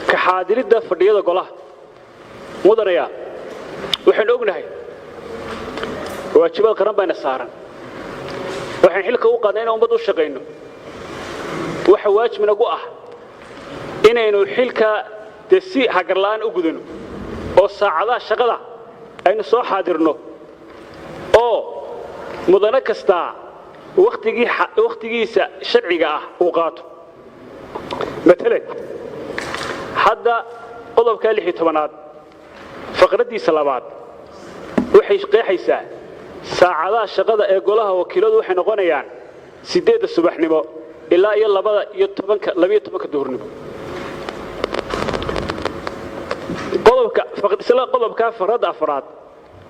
كحاضريدا فديدا قلها مدنيا waxaan ognahay waajibaad qaran bayna saaran waxaan xilka u qaadnay inaan ummad u shaqeyno waxa waajib nagu ah inaynu xilka si hagarlaan u gudano oo saacadaha shaqada aynu soo xaadirno oo mudane kasta waqtigiisa sharciga ah uu qaato مثلا hadda qodobka 16aad faqradiisa labaad waxay qeexaysaa saacadaha shaqada ee golaha wakiiladu waxay noqonayaan 8 subaxnimo ilaa iyo 12 duhurnimo qodobka faqrada afraad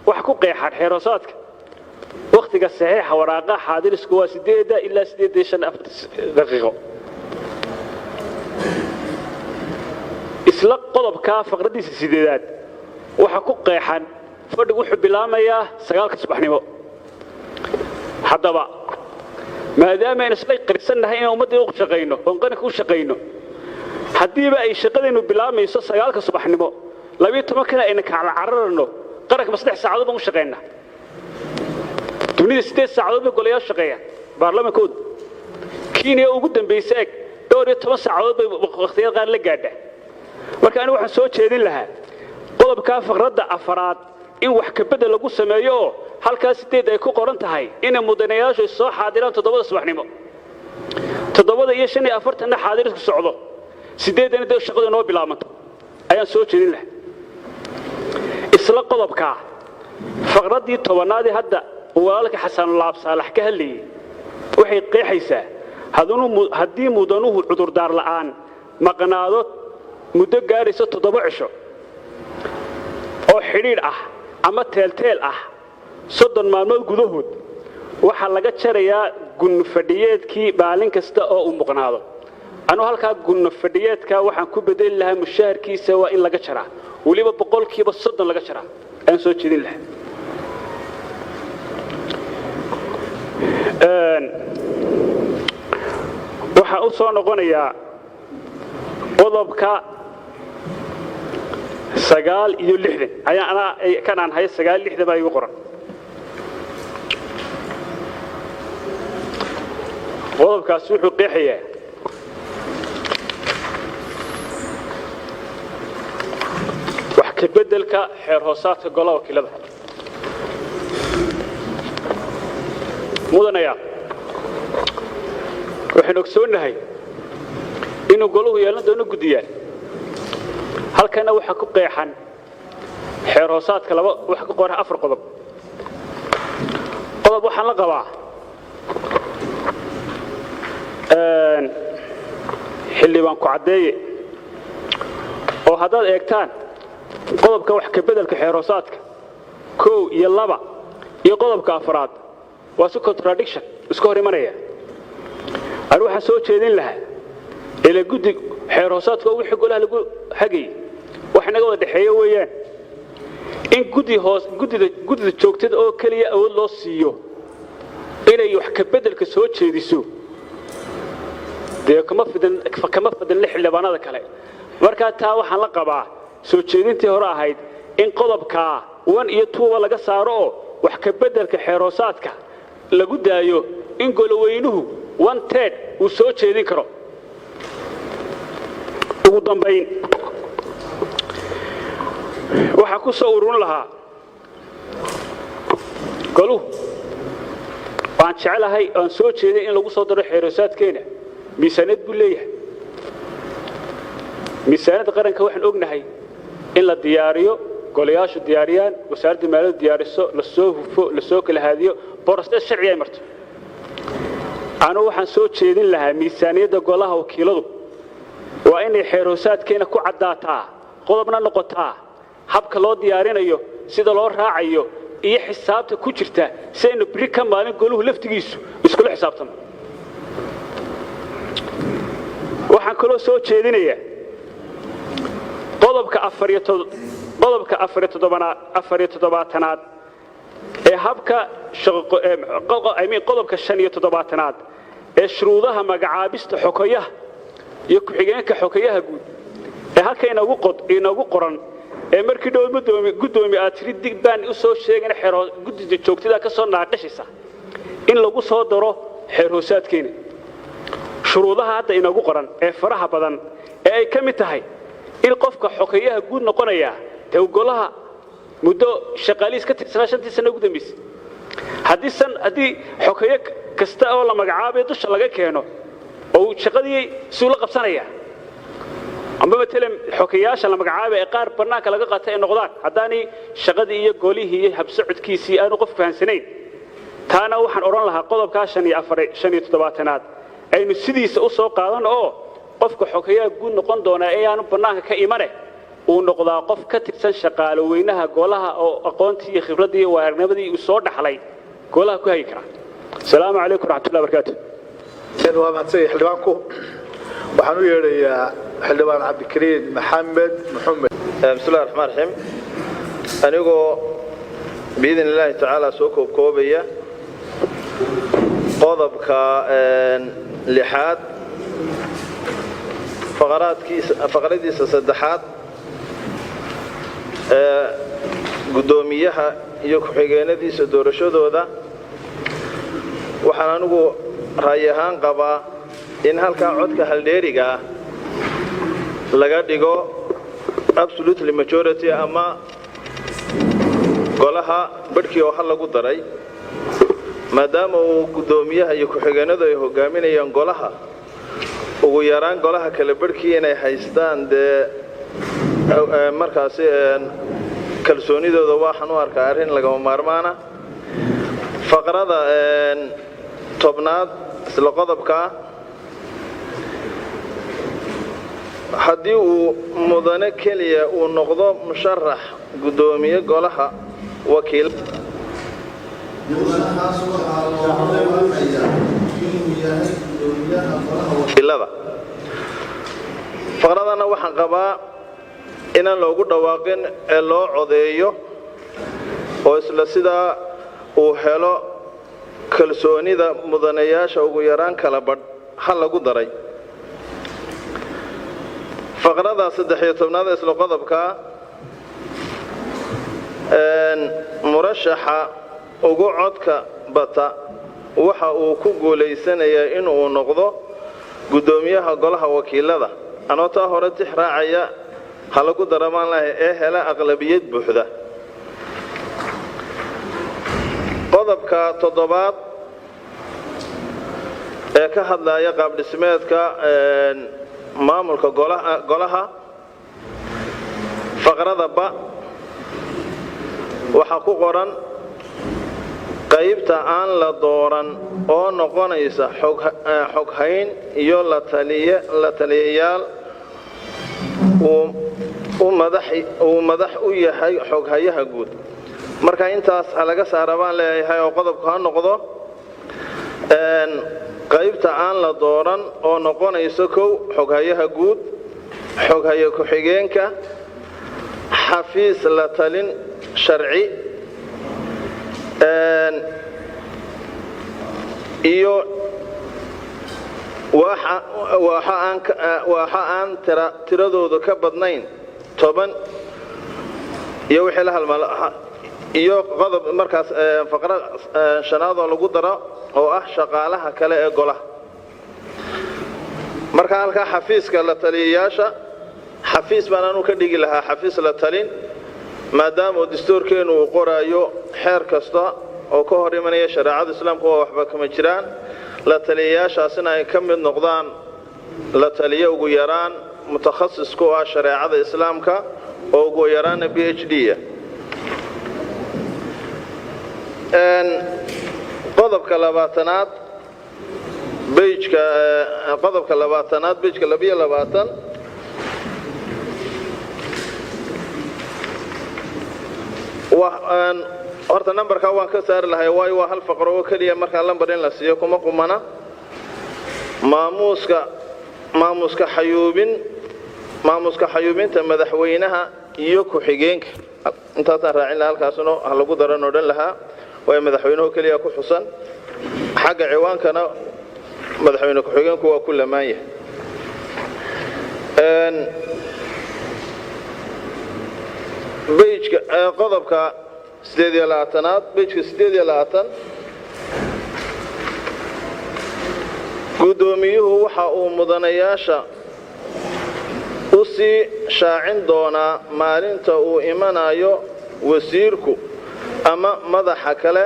waxa ku qeexan xeeroosaadka waqtiga saxiixa waraaqa xaadirisku waa 8 ilaa 8 daqiiqo isla qodobka faqradiisa 8aad waxa ku qeexan fadhigu wuxuu bilaamayaa 9 subaxnimo haddaba maadaama aynu isla qirsannahay in ummadda u shaqeyno oo qaranka u shaqeyno hadiiba ay shaqadeenu bilaamayso 9 subaxnimo 12 kana ayna kala cararno qaranka 3 saacadood baan u shaqeynaa dunida 8 saacadood bay golayaasha shaqeeyaan baarlamaankooda Kenya ugu dambeysay 12 saacadood bay waqtiyada qaar la gaadhay marka anigu waxaan soo jeedin lahaa qodobka faqradda afraad in wax ka bedel lagu sameeyo halkaas 8 ay ku qoran tahay in mudanayaashu soo xaadiraan 7 subaxnimo 7 iyo 45 xaadir isku socdo 8 dad shaqada noo bilaabanto ayaan soo jeedin lahaa isla qodobka faqraddii 10aad hadda walaalka Xasan Laab Saalax ka hadlayay waxay qeexaysaa haddii mudanuhu cudur daar la'aan maqnaado muddo gaarayso 7 cisho oo xiriir ah ama teelteel ah 30 maalmood gudahood waxa laga jarayaa gun fadhiyeedkii maalin kasta oo uu maqnaado anu halka gun fadhiyeedka waxaan ku bedeli lahaa mushaharkiisa waa in laga jaraa waliba 30% laga jaraa aan soo jeedin lahaa waxa uu soo noqonayaa qodobka 9 ayaan kanaan hay 9 baa igu qoran qodobkaas wuxuu qeexayaa wax ka bedelka xeer hoosaadka golaha wakiilada mudanaya waxaan ogsoonahay inuu goluhu yeelan doono gudiyaan halkana waxa ku qeexan xeer hoosaadka waxa ku qoran 4 qodob waxaan la qabaa xildhibaan ku cadeeye oo haddaad eegtaan qodobka wax ka bedelka xeer hoosaadka 1 iyo 2 iyo qodobka afraad waa si contradiction isku hor imanaya anigu waxaan soo jeedin lahaa ila guddi xeer hoosaadka wixii golaha lagu hagay wax naga wada dhaxeeyo weeyaan in guddida joogtada oo kaliya awood loo siiyo inay wax ka bedelka soo jeediso kama fidan xildhibaanada kale marka taa waxaan la qabaa soo jeedintii hore ahayd in qodobka 1 iyo 2 laga saaro oo wax ka bedelka xeer hoosaadka lagu daayo in goloweynuhu 1/3 uu soo jeedin karo ugu dambeyn waxa ku soo urun lahaa goluhu waan jecelahay aan soo jeeday in lagu soo daro xeer hoosaadkeena miisaaniyad buu leeyahay miisaaniyadda qaranka waxaan ognahay in la diyaariyo golayaashu diyaariyaan wasaaradda maaliyadda diyaariso la soo hufo la soo kala haadiyo process sharci ay marto anu waxaan soo jeedin lahaa miisaaniyadda golaha wakiiladu waa inay xeer hoosaadkeena ku cadaataa qodobna noqotaa habka loo diyaarinayo sida loo raacayo iyo xisaabta ku jirta si aynu biri ka maalin goluhu laftigiisu isku xisaabtamo waxaan kaloo soo jeedinayaa qodobka 4 ee habka qodobka 5 ee shuruudaha magacaabista xogayaha iyo ku-xigeenka xogeyaha guud ee halka inagu qoran ee markii dhow gudoomiye aad tiri dig baan u soo sheegay xero guddiga joogtada ka soo naaqashaysa in lagu soo daro xeer hoosaadkeena shuruudaha hadda inagu qoran ee faraha badan ee ay ka mid tahay in qofka xogeyaha guud noqonaya golaha muddo shaqaaliis ka tirsanaa 5 sano ugu dambeysay haddii xogeeye kasta oo la magacaabay dusha laga keeno oo shaqadii soo la qabsanaya amba matalan xogeyaasha la magacaabay ee qaar barnaamijka laga qatay noqdaan haddaani shaqadii iyo goolihii iyo habsocodkiisii aanu qof fahansanayn taana waxaan oran lahaa qodobka 5 aynu sidiisa u soo qaadan oo qofka xogeyaha guud noqon doona ee aanu barnaamijka ka imane uu noqdaa qof ka tirsan shaqaale weynaha golaha oo aqoontii iyo khibradii iyo waarnimadii uu soo dhaxlay golaha ku hagi kara السلام عليكم ورحمة الله وبركاته. waa mahadsan xildhibaanku waxaan u yeerayaa xildhibaan Cabdikariin Maxamed bismillaahir rahmaanir rahiim anigoo biidin Ilaahi ta'ala soo koobaya qodobka lixaad faqradiisa saddexaad gudoomiyaha iyo ku-xigeenadiisa doorashadooda waxaan anigu raay ahaan qabaa in halka codka haldheeriga laga dhigo absolutely majority ama golaha badhkii oo hal lagu daray maadaama uu gudoomiyaha iyo ku-xigeenadu ay hogaaminayaan golaha ugu yaraan golaha kale badhkii inay haystaan markaasi kalsoonidooda waxaan u arkaa arrin lagama maarmaana faqrada tobnaad isla qodobka haddii uu mudane keliya uu noqdo musharax gudoomiye golaha wakiil faqradana waxaan qabaa inaan loogu dhawaaqin ee loo codeeyo oo isla sidaa uu helo kalsoonida mudanayaasha ugu yaraan kala badh hal lagu daray faqrada 13 isla qodobka murashaxa ugu codka bata waxa uu ku guuleysanayaa in uu noqdo gudoomiyaha golaha wakiilada anoo taa hore tixraacaya hal lagu daramaan lahay ee hela aqlabiyad buuxda qodobka 7 ee ka hadlaya qaab dhismeedka maamulka golaha faqrada ba waxa ku qoran qaybta aan la dooran oo noqonaysa xoghayn iyo la taliyayaal uu madax u yahay xoghayaha guud marka intaas laga saarabaan leeyahay oo qodobku ha noqdo qaybta aan la dooran oo noqonaysa xoghayaha guud xoghaye ku-xigeenka xafiis la talin sharci iyo waxa aan tiradooda ka badnayn 10 iyo wixii la halmaalo iyo qodob markaas faqra shanaad oo lagu daro oo ah shaqaalaha kale ee golaha marka halka xafiiska la taliyayaasha xafiis baan aanu ka dhigi lahaa xafiis la talin maadaama dastuurkeenu uu qoraayo xeer kasta oo ka hor imanaya shariicada islaamka oo waxba kama jiraan la taliyayaashaasina ay ka mid noqdaan la taliye ugu yaraan mutakhasis ku ah shariicada islaamka oo ugu yaraan PhD qodobka 20aad qodobka 20aad page-ka 22 horta numberka waan ka saari lahay waayo waa hal faqro oo kaliya marka lambar in la siiyo kuma qumana maamuska xayuubinta madaxweynaha iyo ku-xigeenka intaasaan raacin lahaa halkaasuna lagu daran oo dhan lahaa way madaxweynuhu kaliya ku xusan xagga ciwaankana madaxweyne ku-xigeenku waa ku lamaan yahay بيجك قضبك سيدي العتنات بيجك سيدي العتن قدوميه وحاو مدنياشا usii shaacin doonaa maalinta uu imanayo wasiirku ama madaxa kale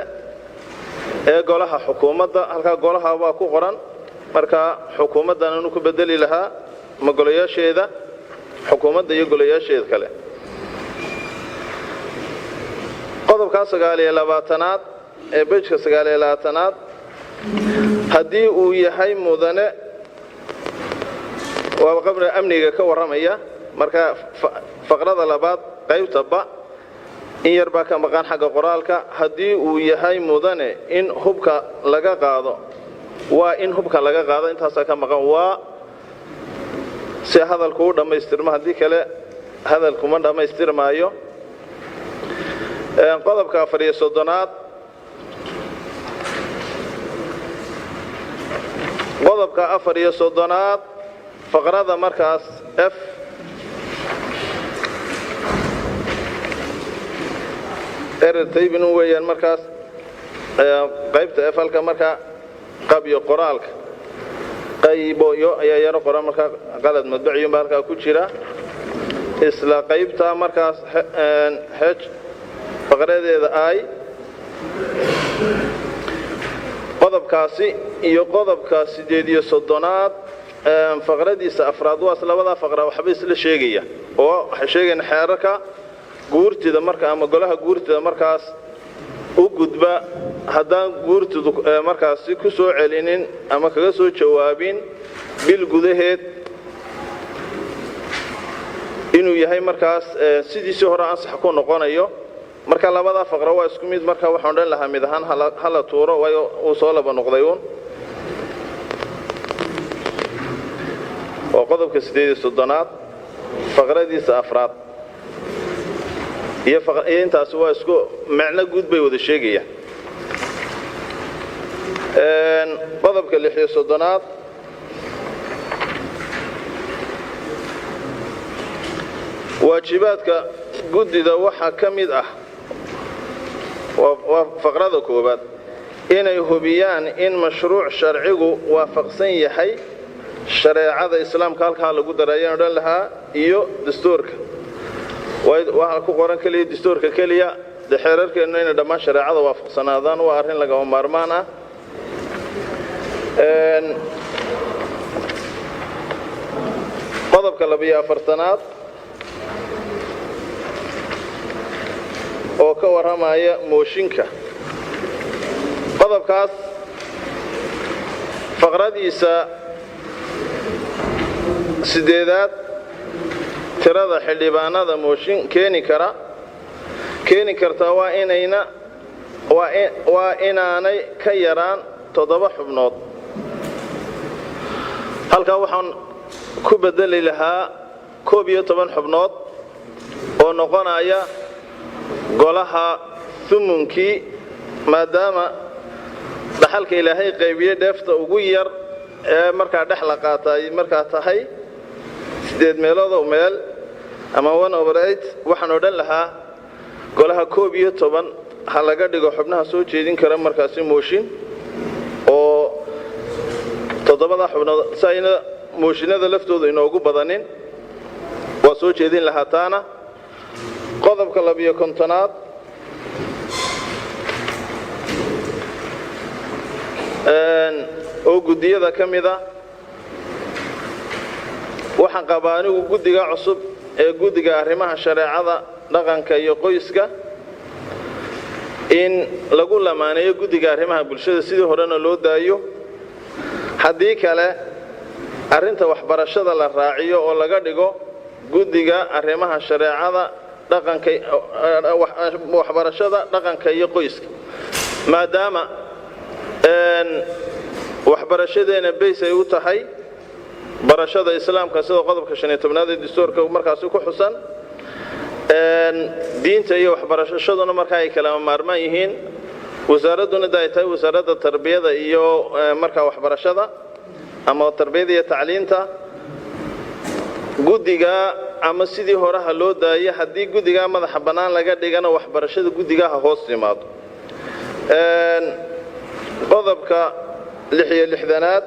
ee golaha xukuumadda halka golaha waa ku qoran marka xukuumaddan inuu ku bedeli lahaa ma golayaasheeda xukuumadda iyo golayaasheeda kale qodobka 29aad ee bejka 29aad haddii uu yahay mudane وقبل أمني كورمية مركا فقرة لبعض قيب تبع إن يربك مكان حق قرالك هدي ويهاي مدنة إن هبك لقى قاضي وإن هبك لقى قاضي أنت هسا كمكان سي هذا الكود لما يستلم هدي كله هذا الكوماند لما يستلم أيوه قضب كافرية صدنات قضب كافرية صدنات فقرة مركز F طيب إنه ويا المركز قيبت F هالك مركز قبي قرالك قيبو يا يرى قرال مركز قلد مدعي مركز كوتشيرا إسلا قيبت مركز H فقرة ذا I قضب كاسي يقضب كاسي ديدي صدنات فقرadiisa afraad waa labada faqra waxba isla sheegaya oo waxa sheegeen xeerarka guurtida marka ama golaha guurtida markaas u gudba hadaan guurtidu markaas ku soo celinin ama kaga soo jawaabin bil gudaheed inuu yahay markaas sidiisii hore ansax ku noqonayo marka labada faqra waa isku mid marka waxaan dhan lahaa mid ahaan hala tuuro way uu soo laba noqdayoon وقضبك سيدي الصدنات فقرديس أفراد هي أنت أسوا اسكو معنى جود بيود الشيء قضبك اللي هي الصدنات واجباتك جود إذا وحى كمدة وفقرده كوبات إن يهبيان إن مشروع شرعه وافقسن يحي شريعة الإسلام كالكها لقو درايان لها إيو دستورك وحا كقران كلي دستورك كليا دحيرارك إنه دمان شريعة وافق سنادان وارهن لقاو مارمانا قضب كالبيا فرطانات وكورهما هي موشنكا قضب كاس فقرديسا sideedaad tirada xildhibaanada mooshin keeni karta waa inaanay ka yaraan 7 xubnood halka waxaan ku bedeli lahaa 11 xubnood oo noqonaya golaha thumunkii maadaama dhaxalka ilaahay qaybiye dheefta ugu yar ee marka dhaxla qaatay marka tahay 8 meelood oo meel ama 1/8 waxaan oo dhan lahaa golaha 11 ha laga dhigo xubnaha soo jeedin kara markaasi mooshin oo 7 xubnood sayna mooshinada laftooda inoogu badanin waa soo jeedin lahaa taana qodobka 12aad oo gudiyada kamida waxaan qabaa anigu gudiga cusub ee gudiga arrimaha shareecada dhaqanka iyo qoyska in lagu lamaaneeyo gudiga arrimaha bulshada sidii horena loo daayo haddii kale arrinta waxbarashada la raaciyo oo laga dhigo gudiga arrimaha shareecada dhaqanka waxbarashada dhaqanka iyo qoyska maadaama waxbarashadeena beys ay u tahay barashada islaamka sida qodobka 15aad ee dastuurka markaas ku xusan diinta iyo waxbarashaduna marka ay kala maarmaan yihiin wasaaraduna daaytay wasaaradda tarbiyada iyo marka waxbarashada ama tarbiyada iyo tacliinta guddiga ama sidii horaha loo daayay haddii guddiga madaxa bannaan laga dhigana waxbarashada guddigaha hoos timaado qodobka 66aad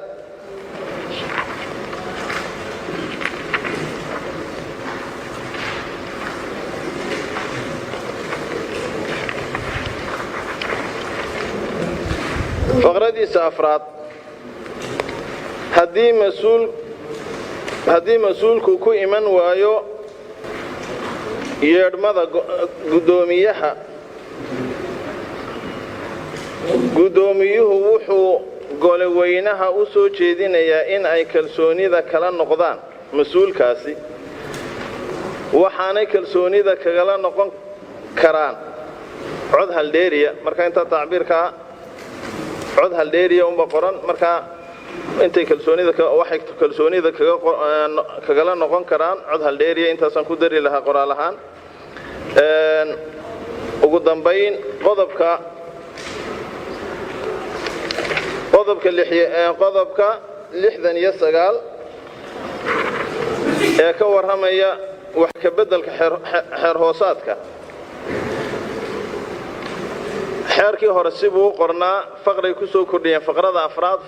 faqradiisa afraad haddii mas-uulku ku iman waayo yeedhmada guddoomiyuhu wuxuu gole weynaha u soo jeedinayaa in ay kalsoonida kala noqdaan mas-uulkaasi waxaanay kalsoonida kagala noqon karaan cod haldheeriya marka inta tacbiirka cod haldheeriya uma qoran marka intay waxay kalsoonida kagala noqon karaan cod haldheeriya intaasan ku dari lahaa qoraal ahaan ugu dambayn qodobka 69 ee ka warramaya wax ka beddelka xeer hoosaadka xeerkii hore sibuu u qornaa faqray ku soo kordhiyeen faqrada afraad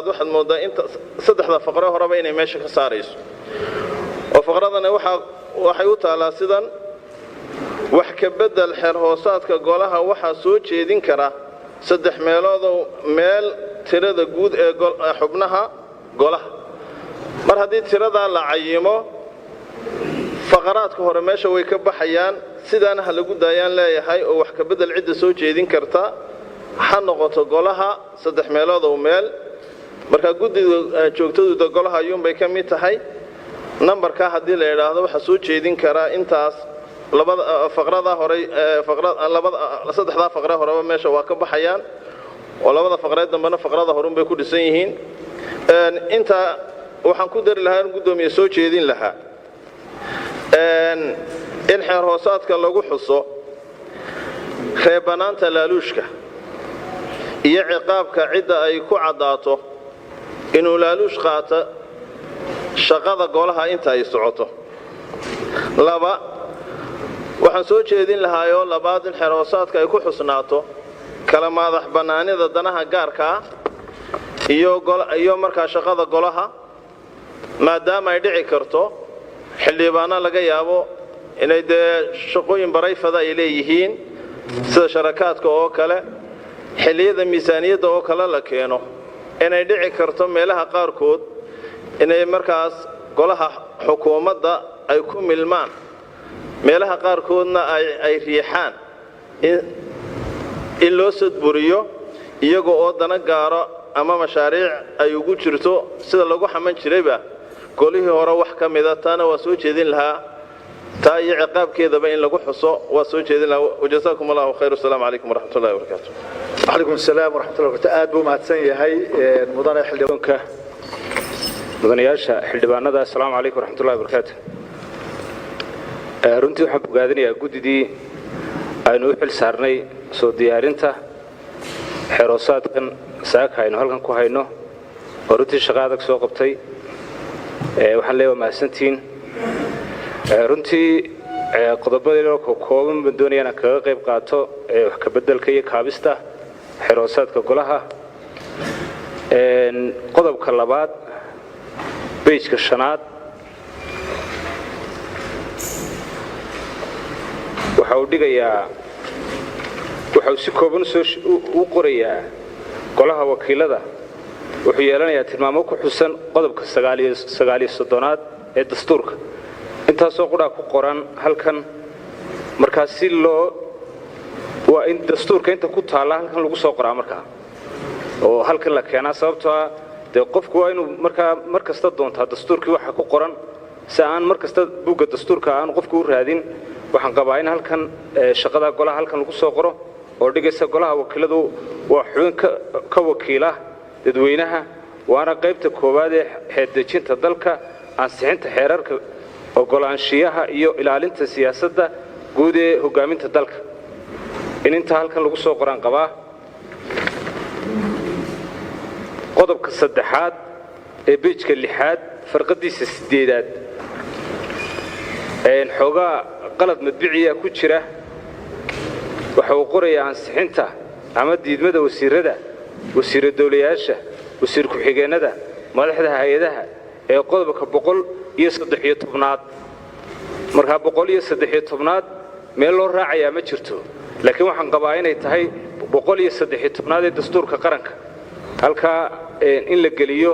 waxaad moodaa inta saddexda faqre horeba inay meesha ka saarayso oo faqradana waxay u taalaa sidan wax ka beddel xeer hoosaadka golaha waxaa soo jeedin kara 3 meeloodoo meel tirada guud ee xubnaha golaha mar haddii tiradaa la cayimo faqaraadka hore meesha way ka baxayaan sidaana ha lagu daayaan leeyahay oo wax ka beddel cidda soo jeedin karta ha noqoto golaha 3 meeloodoo meel marka guddiga joogtadu golaha ayuunbay ka mid tahay nambarka haddii la yidhaahdo waxa soo jeedin karaa intaas faqrada hore saddexda faqre horeba meesha waa ka baxayaan oo labada faqreed dambana faqrada horun bay ku dhisan yihiin inta waxaan ku dari lahaa in guddoomiye soo jeedin lahaa in xeer hoosaadka lagu xuso reebanaanta laaluushka iyo ciqaabka cidda ay ku caddaato inuu laaluush qaato shaqada golaha inta ay socoto waxaan soo jeedin lahaayoo labaad in xeer hoosaadka ay ku xusnaato kala madax bannaanida danaha gaarka ah iyo markaa shaqada golaha maadaama ay dhici karto xildhibaano laga yaabo inay dee shaqooyin barayfada ay leeyihiin sida sharakaadka oo kale xilliyada miisaaniyadda oo kale la keeno inay dhici karto meelaha qaarkood inay markaas golaha xukuumadda ay ku milmaan meelaha qaarkoodna ay riixaan in loo sadburiyo iyaga oo dana gaaro ama mashaariic ay ugu jirto sida lagu xaman jirayba golihii hore wax ka mida taana waa soo jeedin lahaa taa iyo ciqaabkeedaba in lagu xuso waa soo jeedin lahaa wajazaakum allahu khayr assalaamu calaykum waraxmatullahi wabarakaatu وعليكم السلام ورحمة الله وبركاته aad buu mahadsan yahay mudane xildhibaanka mudanayaasha xildhibaanada assalaamu calaykum waraxmatullahi wabarakaatu runtii waxaan bogaadinayaa guddidii aynu u xil saarnay soo diyaarinta xeeroosaadkan saaka aynu halkan ku hayno oo runtii shaqo adag soo qabtay waxaan leeyahay mahadsantiin runtii qodobadii kooban baan doonaya inaan kaga qayb qaato wax ka beddelka iyo kaabista xeeroosaadka golaha qodobka labaad bejka 5aad waxa uu dhigayaa waxa uu si kooban u qorayaa golaha wakiilada wuxuu yeelanayaa tilmaamo ku xusan qodobka 39aad ee dastuurka intaasoo qudhaa ku qoran halkan markaa si waa in dastuurka inta ku taalla halkan lagu soo qoraa markaa oo halkan la keenaa sababtoo ah dee qofku waa inuu markaa mar kasta doontaa dastuurkii waxa ku qoran si aan mar kasta buugga dastuurka aan qofku u raadin waxaan qabaa in halkan shaqada golaha halkan lagu soo qoro oo dhigaysa golaha wakiiladu waa xubin ka wakiila dadweynaha waana qaybta koowaad ee xeeldejinta dalka ansixinta xeerarka ogolaanshiyaha iyo ilaalinta siyaasadda guud ee hogaaminta dalka in inta halkan lagu soo qoraan qabaa qodobka 3aad ee bejka 6aad farqadiisa 8aad xoogaa qalad madbiciya ku jira waxa uu qorayaa ansixinta ama diidmada wasiirada wasiir dawlayaasha wasiir ku-xigeenada madaxda hay'adaha ee qodobka 113aad marka 113aad meel loo raacayaa ma jirto laakiin waxaan qabaa inay tahay 113aad ee dastuurka qaranka halka in la geliyo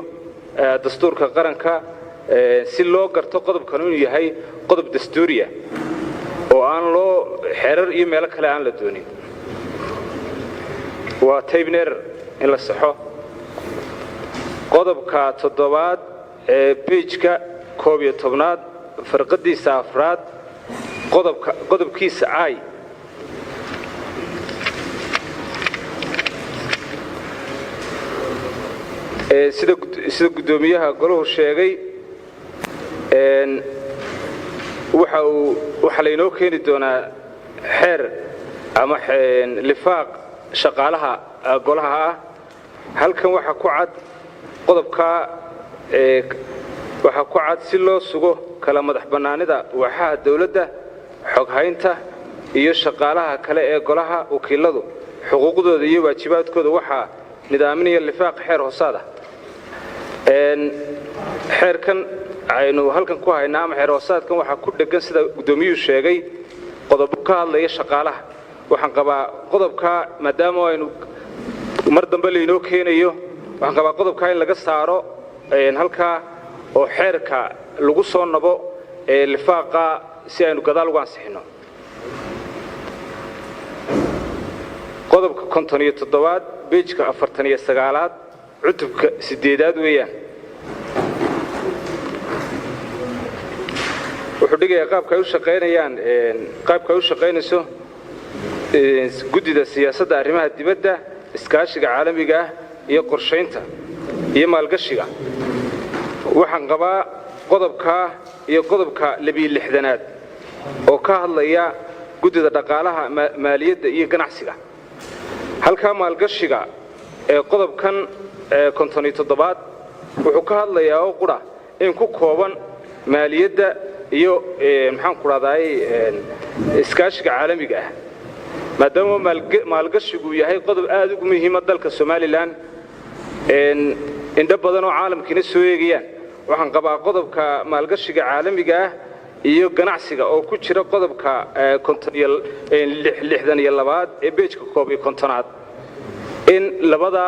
dastuurka qaranka si loo garto qodobkan inuu yahay qodob dastuuriya oo aan loo xeerar iyo meel kale aan la doonin waa taybner in la saxo qodobka 7aad ee page-ka 11aad farqadiisa afraad qodobkiisa ay sida gudoomiyaha goluhu sheegay waxa la inoo keeni doonaa xeer ama lifaaq shaqaalaha golaha ah halkan waxa ku cad qodobka waxa ku cad si loo sugo kala madax bannaanida waaxaha dawladda xoghaynta iyo shaqaalaha kale ee golaha wakiiladu xuquuqdooda iyo waajibaadkooda waxa nidaaminaya lifaaq xeer hoosaada xeerkan aynu halkan ku haynaa ama xeer hoosaadkan waxa ku dhagan sida gudoomiyuhu sheegay qodob ka hadlaya shaqaalaha waxaan qabaa qodobka maadaama aynu mar dambe leeyno keenayo waxaan qabaa qodobka in laga saaro halka oo xeerka lagu soo nabo lifaaqa si aynu gadaal uga ansixino qodobka 57aad page-ka 49aad cutubka 8aad weeyaan wuxuu dhigayaa qaabka ay u shaqeynayso guddida siyaasadda arrimaha dibadda iskaashiga caalamiga ah iyo qorshaynta iyo maalgashiga waxaan qabaa qodobka iyo qodobka 26aad oo ka hadlaya guddida dhaqaalaha maaliyadda iyo ganacsiga halka maalgashiga ee qodobkan 57aad wuxuu ka hadlayaa oo qura in ku kooban maaliyadda iyo maxaan ku raadaay iskaashiga caalamiga ah maadaama maalgashigu yahay qodob aad ugu muhiim ah dalka Soomaaliland inta badan oo caalamkina soo eegayaan waxaan qabaa qodobka maalgashiga caalamiga ah iyo ganacsiga oo ku jira qodobka 62aad ee page-ka 51aad in labada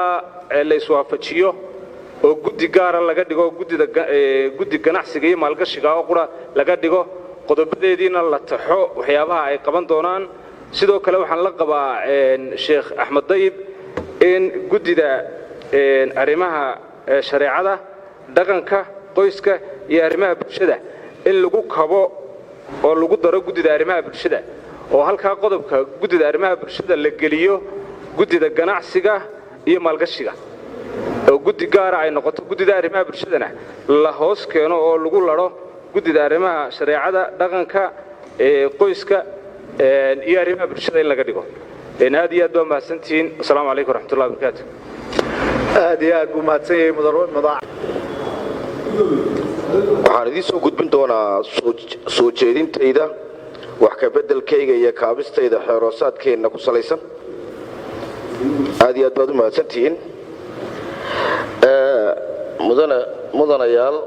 la iswaafajiyo oo guddi gaar ah laga dhigo guddi ganacsiga iyo maalgashiga oo qura laga dhigo qodobadeediina la taxo waxyaabaha ay qaban doonaan sidoo kale waxaan la qabaa Sheekh Axmed Dayib in guddida arrimaha shareecada dhaqanka qoyska iyo arrimaha bulshada in lagu kabo oo lagu daro guddida arrimaha bulshada oo halka qodobka guddida arrimaha bulshada la geliyo guddida ganacsiga iyo maalgashiga oo guddi gaar ah ay noqoto guddida arrimaha bulshadana la hoos keeno oo lagu laro guddida arrimaha shareecada dhaqanka qoyska iyo arrimaha bulshada in laga dhigo aad iyo aad baa mahadsantihiin assalaamu calaykum waraxmatullahi wabarakaatuh aad iyo aad buu mahadsan yahay waxaan idiin soo gudbin doonaa soo jeedintayda wax ka beddelkayga iyo kaabistayda xeeroosaadkeenna ku salaysan aad iyo aad baad u mahadsantihiin mudanayaal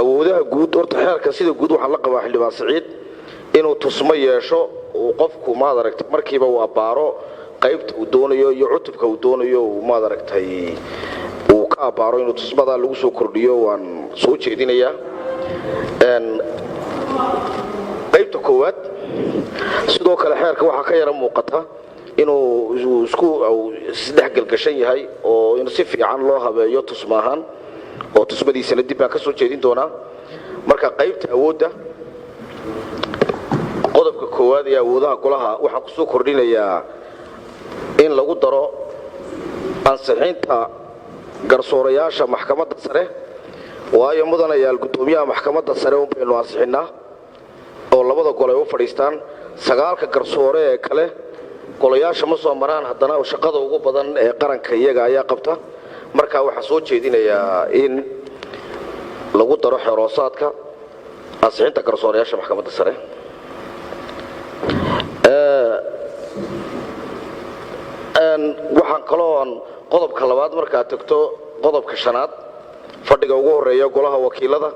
awoodaha guud horta xeerka sida guud waxaan la qabaa xildhibaan Saciid inuu tusmo yeesho uu qofku maad aragtay markiiba uu abaaro qaybta uu doonayo iyo cutubka uu doonayo uu maad aragtay uu ka abaaro inuu tusmada lagu soo kordhiyo waan soo jeedinayaa qaybta koowaad sidoo kale xeerka waxa ka yara muuqata inuu isku saddex galgashan yahay oo in si fiican loo habeeyo tusmaahan oo tusmadiisana dib baan ka soo jeedin doonaa marka qaybta awoodda qodobka koowaad ee awoodaha golaha waxaan ku soo kordhinayaa in lagu daro ansixinta garsoorayaasha maxkamadda sare waayo mudanayaal gudoomiyaha maxkamadda sare oo baynu ansixinaa oo labada gol ay u fadhiistaan sagaalka garsoore ee kale golayaasha ma soo maraan haddana shaqada ugu badan ee qaranka iyaga ayaa qabta marka waxaan soo jeedinayaa in lagu daro xeroosaadka ansixinta garsoorayaasha maxkamadda sare waxaan kaloo qodobka labaad markaa tagto qodobka shanaad fadhiga ugu horeeya golaha wakiilada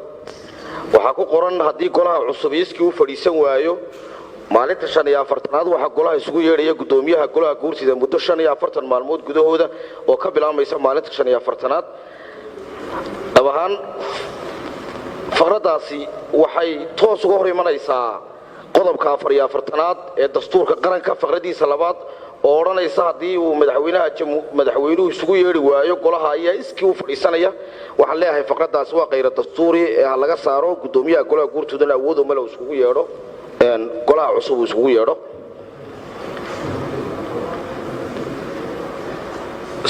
waxaa ku qoran haddii golaha cusub iskii u fadhiisan waayo maalinta 45aad waxaa golaha isugu yeedhaya gudoomiyaha golaha guurtida muddo 45 maalmood gudahooda oo ka bilaabaysa maalinta 45aad dhabahan faradaasi waxay toos uga hor imanaysaa qodobka 44aad ee dastuurka qaranka faradiisa labaad oo oranaysa hadii uu madaxweynuhu isugu yeeri waayo golaha ayaa iskii u fadhiisanaya waxaan leeyahay faradaasi waa qeyr dastuuri ee laga saaro gudoomiyaha golaha guurtida awood oo meel isugu yeedho golaha cusub isugu yeedho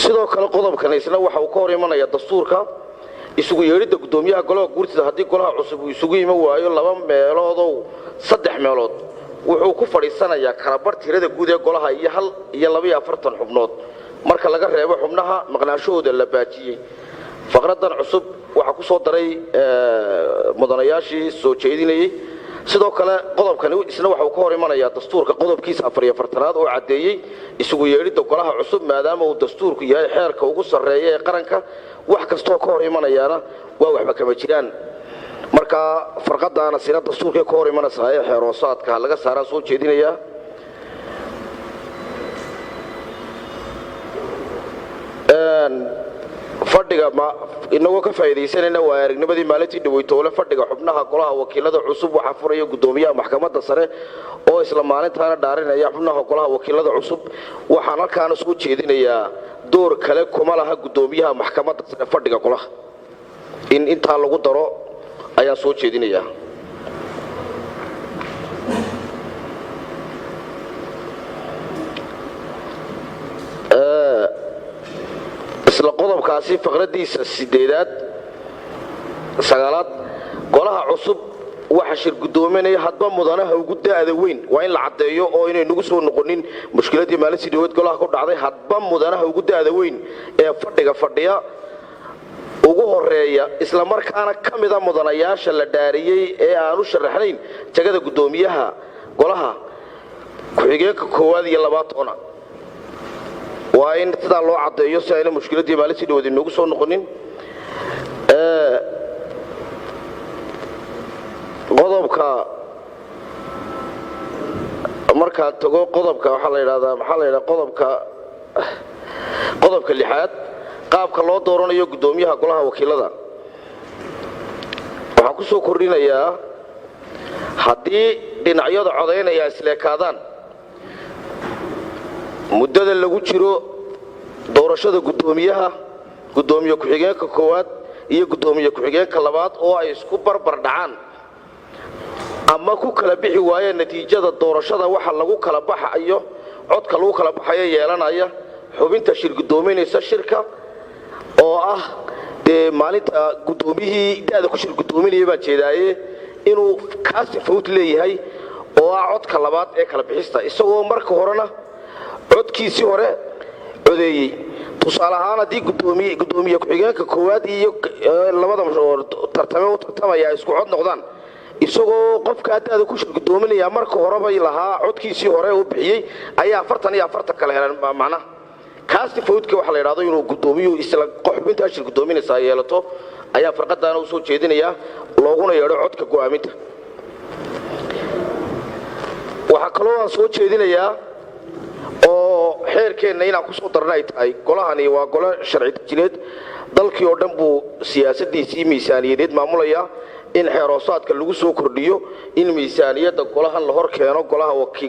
sidoo kale qodobkan isna waxa uu ka hor imanaya dastuurka isugu yeedhida gudoomiyaha golaha guurtida hadii golaha cusub isugu yima waayo laba meelood oo saddex meelood wuxuu ku fadhiisanayaa kala tirada guud ee golaha iyo 42 xubnood marka laga reebo xubnaha maqnaashooda la baajiyay faqradan cusub waxa ku soo daray mudanayaashii soo jeedinayay sidoo kale qodobkan isna waxa uu ka hor imanayaa dastuurka qodobkiisa 44aad oo cadeeyay isugu yeedhida golaha cusub maadaama uu dastuurku yahay xeerka ugu sareeya ee qaranka wax kasta oo ka hor imanayana waa waxba kama jiraan marka farqadaana sida dastuurka ka hor imanaysa ee xeeroosaadka laga saaraa soo jeedinaya fadhiga inagoo ka faa'iideysanayna waa aragnimadii maalintii dhaweytoole fadhiga xubnaha golaha wakiilada cusub waxa furaya gudoomiyaha maxkamadda sare oo isla maalintaana dhaarinaya xubnaha golaha wakiilada cusub waxaan halkaan soo jeedinayaa door kale kuma laha gudoomiyaha maxkamadda sare fadhiga golaha in inta lagu daro ayaa soo jeedinayaa isla qodobkaasi faqradiisa 8aad 9aad golaha cusub waxa shir gudoominaya hadba mudanaha ugu daada weyn waa in la cadeeyo oo inay nagu soo noqonin mushkiladii maalintii dawlad golaha ku dhacday hadba mudanaha ugu daada weyn ee fadhiya ugu horeeya isla markaana kamida mudanayaasha la dhaariyay ee aanu sharaxnayn tagada gudoomiyaha golaha ku-xigeenka koowaad iyo labaad waa in sidaa loo cadeeyo si ayna mushkiladii maalintii dawlad nagu soo noqonin qodobka marka tago qodobka waxa la yiraahdaa qodobka 6aad qaabka loo dooranayo gudoomiyaha golaha wakiilada waxa ku soo kordhinayaa hadii dhinacyada codeynaya isleekaadaan muddada lagu jiro doorashada gudoomiyaha gudoomiye ku-xigeenka koowaad iyo gudoomiye ku-xigeenka labaad oo ay isku barbar dhacaan ama ku kala bixi waayeen natiijada doorashada waxa lagu kala baxayo codka lagu kala baxayo yeelanaya xubinta shir gudoominaysa shirka oo ah maalinta gudoomiyihii daada ku shir gudoominaya baa jeedaaye inuu kaasi fawt leeyahay oo ah codka labaad ee kala bixista isagoo marka horena codkiisii hore codeeyay tusaale ahaan haddii gudoomiye ku-xigeenka koowaad iyo labada tartamaya isku cod noqdaan isagoo qofka daada ku shir gudoominaya marka horeba lahaa codkiisii hore uu bixiyay ayaa 44 kala helan macnaha kaasti fawdka waxa la yiraahdo inuu gudoomiyo isla xubinta shir gudoominaysa yeelato ayaa farqadaana u soo jeedinaya looguna yeedho codka go'aaminta waxa kaloo aan soo jeedinayaa oo xeerkeena inaan ku soo darnay tahay golahani waa golo sharci dejineed dalkii oo dhan buu siyaasadiisii miisaaniyadeed maamulaya in xeeroosaadka lagu soo kordhiyo in miisaaniyada golahan la hor keeno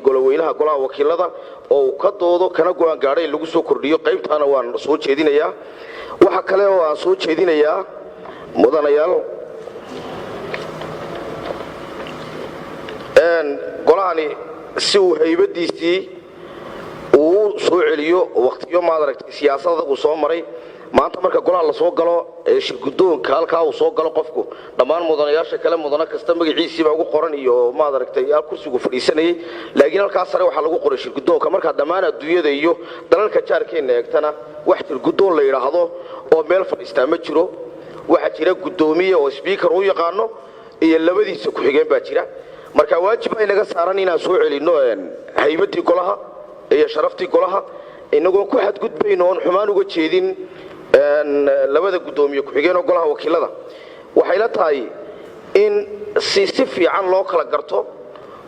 goloweynaha golaha wakiilada oo ka doodo kana go'aan gaaray lagu soo kordhiyo qaybtaana waan soo jeedinayaa waxa kale oo aan soo jeedinayaa mudanayaal golahani si uu haybadiisii uu soo celiyo waqtiyo maadaragtay siyaasadda uu soo maray maanta marka golaha la soo galo shir gudoonka halka uu soo galo qofku dhamaan mudanayaasha kale mudana kasta magaciisa ugu qoran iyo maadaragtay kursigu fadhiisanayay laakiin halka sare waxa lagu qoray shir gudoonka marka dhamaan adduunyada iyo dalalka jaarkeena eegtana wax shir gudoon la yiraahdo oo meel fadhiista ma jiro waxa jira gudoomiye oo speaker uu yaqaano iyo labadiisa ku xigeen baa jira marka waajib ay naga saaran inaan soo celino haybadii golaha iyo sharaftii golaha inagoo ku xadgudbayno oon xumaan uga jeedin labada gudoomiye ku xigeen oo golaha wakiilada waxay la tahay in si fiican loo kala garto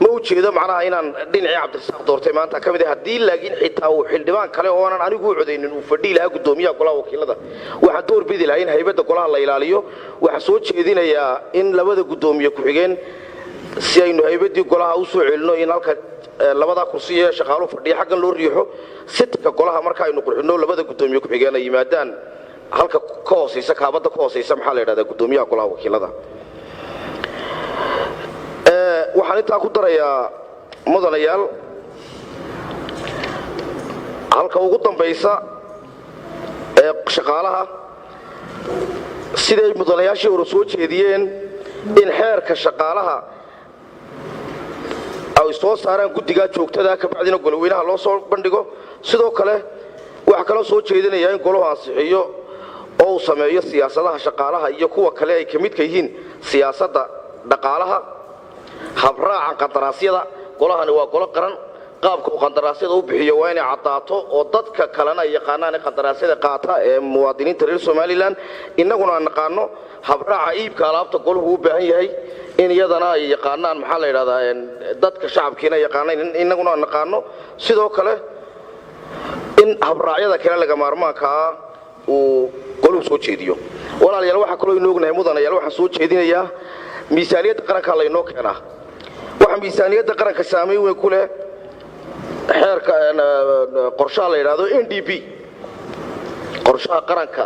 ma u jeedo macnaha inaan dhinacii cabdirasaaq doortay maanta ka mid ah haddii laakiin xitaa uu xildhibaan kale oo aanan anigu u codaynin uu fadhii lahaa gudoomiyaha golaha wakiilada waxaan door bidi lahaa in haybadda golaha la ilaaliyo waxaan soo jeedinayaa in labada gudoomiye ku xigeen si aynu haybadii golaha u soo celino in halka labada kursi ee shaqaaluhu fadhiya xaggan loo riixo sitka golaha marka aynu qurxino labada gudoomiye ku xigeen ay yimaadaan halka ka hooseysa kaabada ka hooseysa maxaa la yiraahdaa gudoomiyaha golaha wakiilada waxaan intaa ku darayaa mudanayaal halka ugu dambaysa ee shaqaalaha siday mudanayaashii hore soo jeediyeen in xeerka shaqaalaha ay soo saaraan guddiga joogtada ka bacdina golweynaha loo soo bandhigo sidoo kale waxa kala soo jeedinaya in golaha ansixiyo oo uu sameeyo siyaasadaha shaqaalaha iyo kuwa kale ay ka mid ka yihiin siyaasadda dhaqaalaha habraacan qandaraasyada golahani waa golo qaran qaabka uu qandaraasyada u bixiyo waa inay cadaato oo dadka kalena ay yaqaanaan qandaraasyada qaata ee muwaadiniinta reer Somaliland inaguna aan naqaano habraaca iibka alaabta golahu u baahan yahay in iyadana ay yaqaanaan maxaa la yiraahdaa dadka shacabkiina yaqaanaan inaguna aan naqaano sidoo kale in habraacyada kale laga maarmaanka uu golahu soo jeediyo walaalayaal waxa kale oo inoo ognahay mudanayaal waxaan soo jeedinayaa miisaaniyadda qaranka la inoo keenaa waxa miisaaniyadda qaranka saameyn weyn ku leh xeerka qorshaha la yiraahdo NDP qorshaha qaranka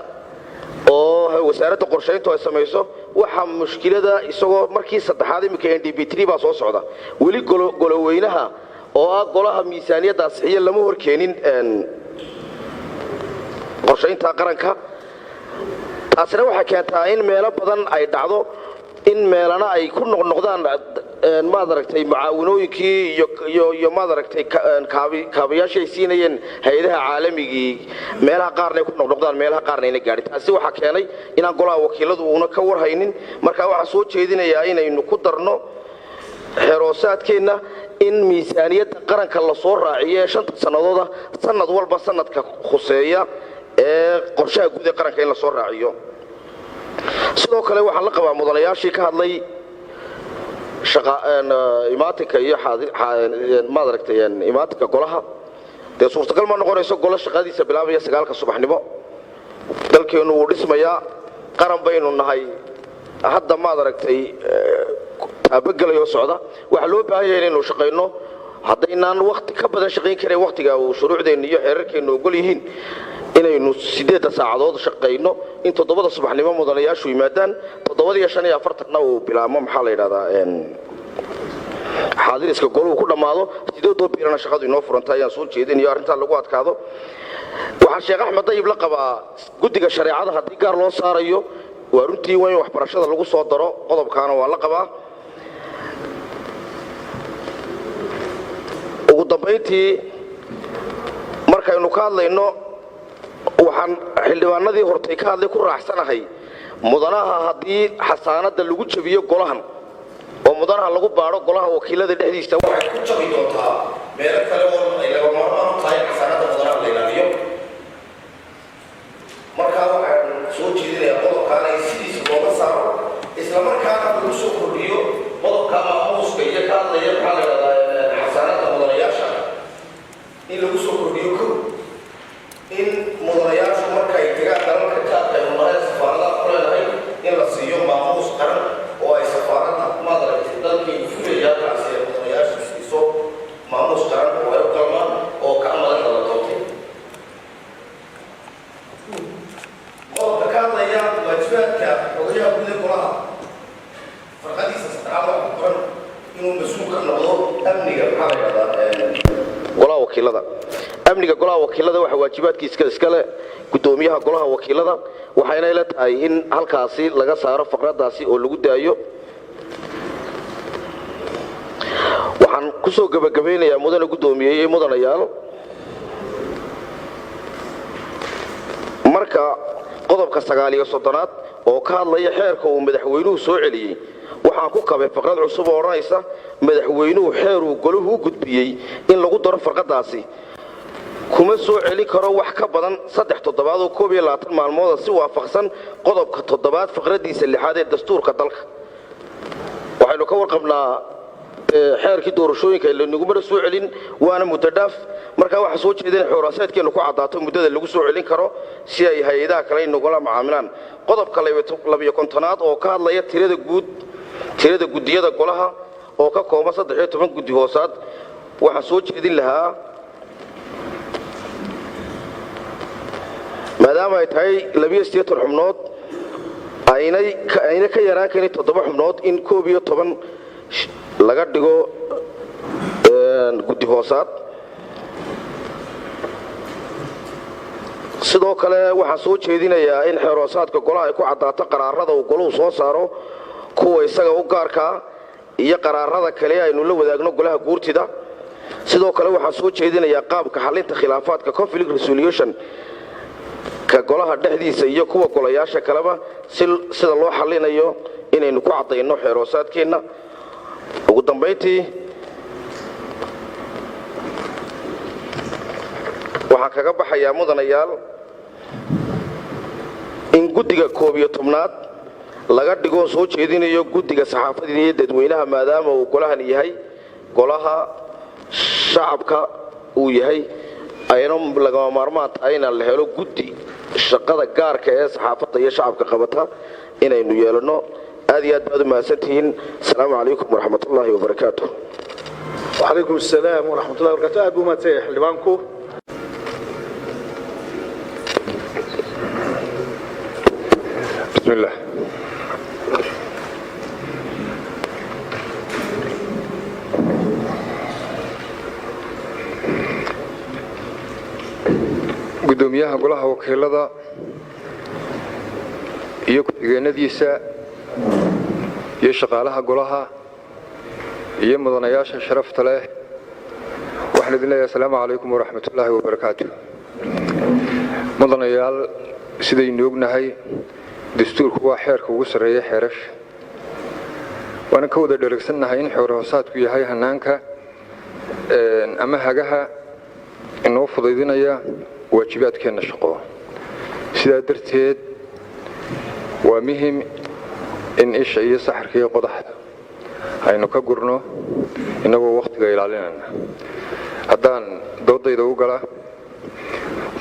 oo wasaaradda qorsheynta ay sameeyso waxa mushkilada isagoo markii saddexaad imika NDP 3 baa soo socda wali goloweynaha oo golaha miisaaniyadda saxiix lama horkeenin qorsheynta qaranka taasina waxa keentaa in meelo badan ay dhacdo in meelana ay ku noqdaan ma aragtay mucaawinooyinkii iyo ma aragtay kaabayaasha ay siinayeen hay'adaha caalamiga meelaha qaarna ku noqdaan meelaha qaarna inay gaadhay taasi waxa keenay inaan golaha wakiiladu uuna ka warhaynin marka waxa soo jeedinayaa inaynu ku darno xeroosaadkeena in miisaaniyadda qaranka la soo raaciyo 5 sanadooda sanad walba sanadka khuseeya ee qorshaha guud ee qaranka in la soo raaciyo sidoo kale waxaan la qabaa mudanayaashii ka hadlay imaatinka iyo maadaragtay imaatinka golaha dee suurtagal ma noqonayso golo shaqadiisa bilaabaya 9 subaxnimo dalkeenu uu dhismayaa qaran baynu nahay hadda maadaragtay taabagalayo socda waxa loo baahan yahay inaynu shaqeyno haddaynaan waqti ka badan shaqeyn karin waqtiga uu shuruucdeena iyo xeerarkeenu ogol yihiin inaynu 8 saacadood shaqeyno in 7 subaxnimo mudanayaashu yimaadaan 7:45 uu bilaamo maxaa la yiraahdaa xaadiriska goluhu ku dhamaado 8 biirana shaqadu inoo furantay ayaan soo jeedinayo arrinta lagu adkaado waxa Sheekh Axmed Dayib la qabaa guddiga shariicada haddii gaar loo saarayo waa runtii weyn waxbarashada lagu soo daro qodobkaana waa la qabaa ugu dambeyntii markaynu ka hadlayno waxaan xildhibaanadii hortay ka hadlay ku raaxsanahay mudanaha haddii xasaanada lagu jabiyo golahan oo mudanaha lagu baaro golaha wakiilada dhexdiisa waxay ku jabi doontaa meel kale oo ay laga maarmaan tahay xasaanada mudanaha la ilaaliyo marka waxaan soo jeedinayaa qodobkaan ay sidiisa looga saaro isla markaana lagu soo kordhiyo qodobka maamuuska iyo ka hadlaya maxaa la yidhahdaa xasaanada mudanayaasha in lagu soo kordhiyo kow in mudanayaashu markay tagaan dalalka jaadka ay umareen safaaradaha ku leedahay in la siiyo maamuus qaran oo ay safaarada maadaragtay dalkii fulayaalkaasi ee mudanayaasha siiso maamuus qaran oo ay u qalmaan oo ka madaxda la doortay qodobka ka hadlaya waajibaadka odayaha guud ee golaha farqadiisa saddexaad waxaa ku qoran inuu mas-uul ka noqdo amniga maxaa la yidhahdaa golaha wakiilada amniga golaha wakiilada waxa waajibaadkiisa iska leh gudoomiyaha golaha wakiilada waxayna ila tahay in halkaasi laga saaro faqradaasi oo lagu daayo waxaan ku soo gabagabeynayaa mudane gudoomiye iyo mudanayaal marka qodobka 9 iyo 30 oo ka hadlaya xeerka uu madaxweynuhu soo celiyey waxaan ku kabay faqrad cusub oo odhanaysa madaxweynuhu xeer uu goluhu u gudbiyey in lagu daro farqadaasi kuma soo celi karo wax ka badan 3 toddobaad oo 21 maalmood si waafaqsan qodobka 7 faqradiisa 6 ee dastuurka dalka waxaynu ka warqabnaa xeerkii doorashooyinka ee lagu mara soo celin waana muddo dhaaf marka waxa soo jeedin xoraasaadkeenu ku cadaato muddada lagu soo celin karo si ay hay'adaha kale inagula macaamilaan qodobka 12 oo ka hadlaya tirada gudiyada golaha oo ka kooban 13 gudi hoosaad waxa soo jeedin lahaa maadaama ay tahay 12 xubnood ayna ka yaraan karin 7 xubnood in 12 laga dhigo gudi hoosaad sidoo kale waxa soo jeedinayaa in xoraasaadka golaha ay ku cadaato qaraarada uu goluhu soo saaro kuwa isaga u gaarka iyo qaraarada kale aynu la wadaagno golaha guurtida sidoo kale waxa soo jeedinayaa qaabka xalinta khilaafaadka conflict resolution ka golaha dhexdiisa iyo kuwa golayaasha kaleba sida loo xalinayo inaynu ku cadeyno xoraasaadkeena ugu dambeyntii waxaan kaga baxayaa mudanayaal in guddiga 11aad laga dhigo soo jeedinayo guddiga saxaafadda iyo dadweynaha maadaama uu golahan yahay golaha shacabka uu yahay ayna laga maarmaan tahay in la helo guddi shaqada gaarka ee saxaafadda iyo shacabka qabata inaynu yeelano aad iyo aad baad u mahadsantihiin assalaamu calaykum waraxmatullaahi wabarakaatuh وعليكم السلام ورحمة الله وبركاته أبو متيح لبانكو بسم الله gudoomiyaha golaha wakiilada iyo ku-xigeenadiisa iyo shaqaalaha golaha iyo mudanayaasha sharafta leh waxaan idin leeyahay assalaamu calaykum waraxmatullaahi wabarakaatuh mudanayaal sidaynu ognahay dastuurku waa xeerka ugu sarreeya xeerasha waana ka wada dheregsannahay in xeer hoosaadku yahay hanaanka ama hagaha inoo fudaydinaya waajibaadkeenna shaqo sidaa darteed waa muhiim in isha iyo saxarka iyo qodaxda aynu ka gurno inagoo wakhtiga ilaalinayna haddaan doodayda u gala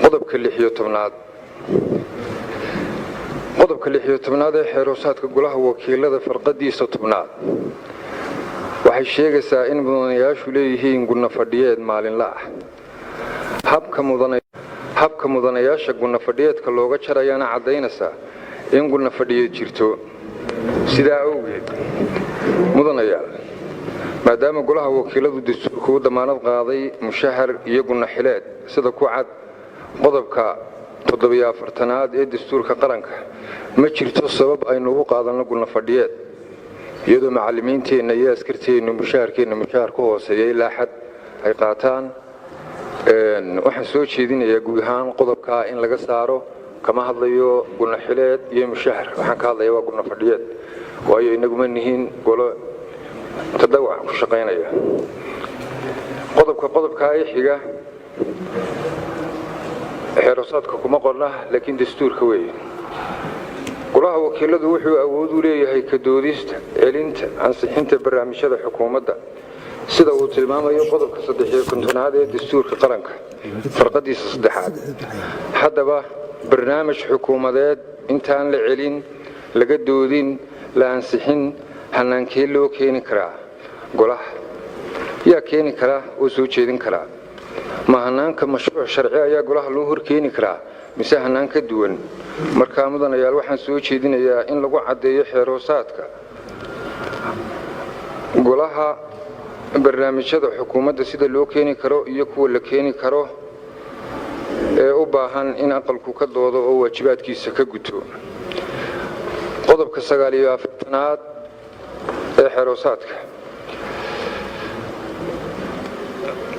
qodobka 16aad ee xeer hoosaadka golaha wakiilada farqadiisa 10aad waxay sheegaysaa in mudanayaashu leeyihiin gudna fadhiyeed maalinla ah habka mudanayaasha gudna fadhiyeedka looga jarayana caddaynaysaa in gudna fadhiyeed jirto sidaa awgeed mudanayaal maadaama golaha wakiiladu dastuurku u damaanad qaaday mushahar iyo gudna xileed sida ku cad qodobka 47aad ee dastuurka qaranka ma jirto sabab aynu ugu qaadanno gudna fadhiyeed iyadoo macallimiinteenna iyo askarteennu mushaharkeenna mushahar ku hooseeya ilaa xad ay qaataan waxaan soo jeedinayaa guud ahaan qodobkaa in laga saaro kama hadlayo gudna xileed iyo mushahar waxaan ka hadlayaa waa gudna fadhiyeed waayo inaguma nihiin golo tadawac ku shaqaynaya qodobkaa ee xiga xeer hoosaadka kuma qorna laakiin dastuurka weeye golaha wakiiladu wuxuu awood u leeyahay ka doodista celinta ansixinta barnaamijyada xukuumadda sida uu tilmaamayo qodobka 13aad ee dastuurka qaranka farqadiisa 3aad haddaba barnaamij xukuumadeed intaan la celin laga doodin la ansixin hanaankee loo keeni karaa golaha yaa keeni karaa oo soo jeedin karaa ma hanaanka mashruuc sharci ayaa golaha loo hor keeni karaa mise hanaan ka duwan markaa mudanayaal waxaan soo jeedinayaa in lagu caddeeyo xeer hoosaadka golaha barnaamijyada xukuumadda sida loo keeni karo iyo kuwa la keeni karo ee u baahan in aqalku ka doodo oo waajibaadkiisa ka guto qodobka 49aad ee xeer hoosaadka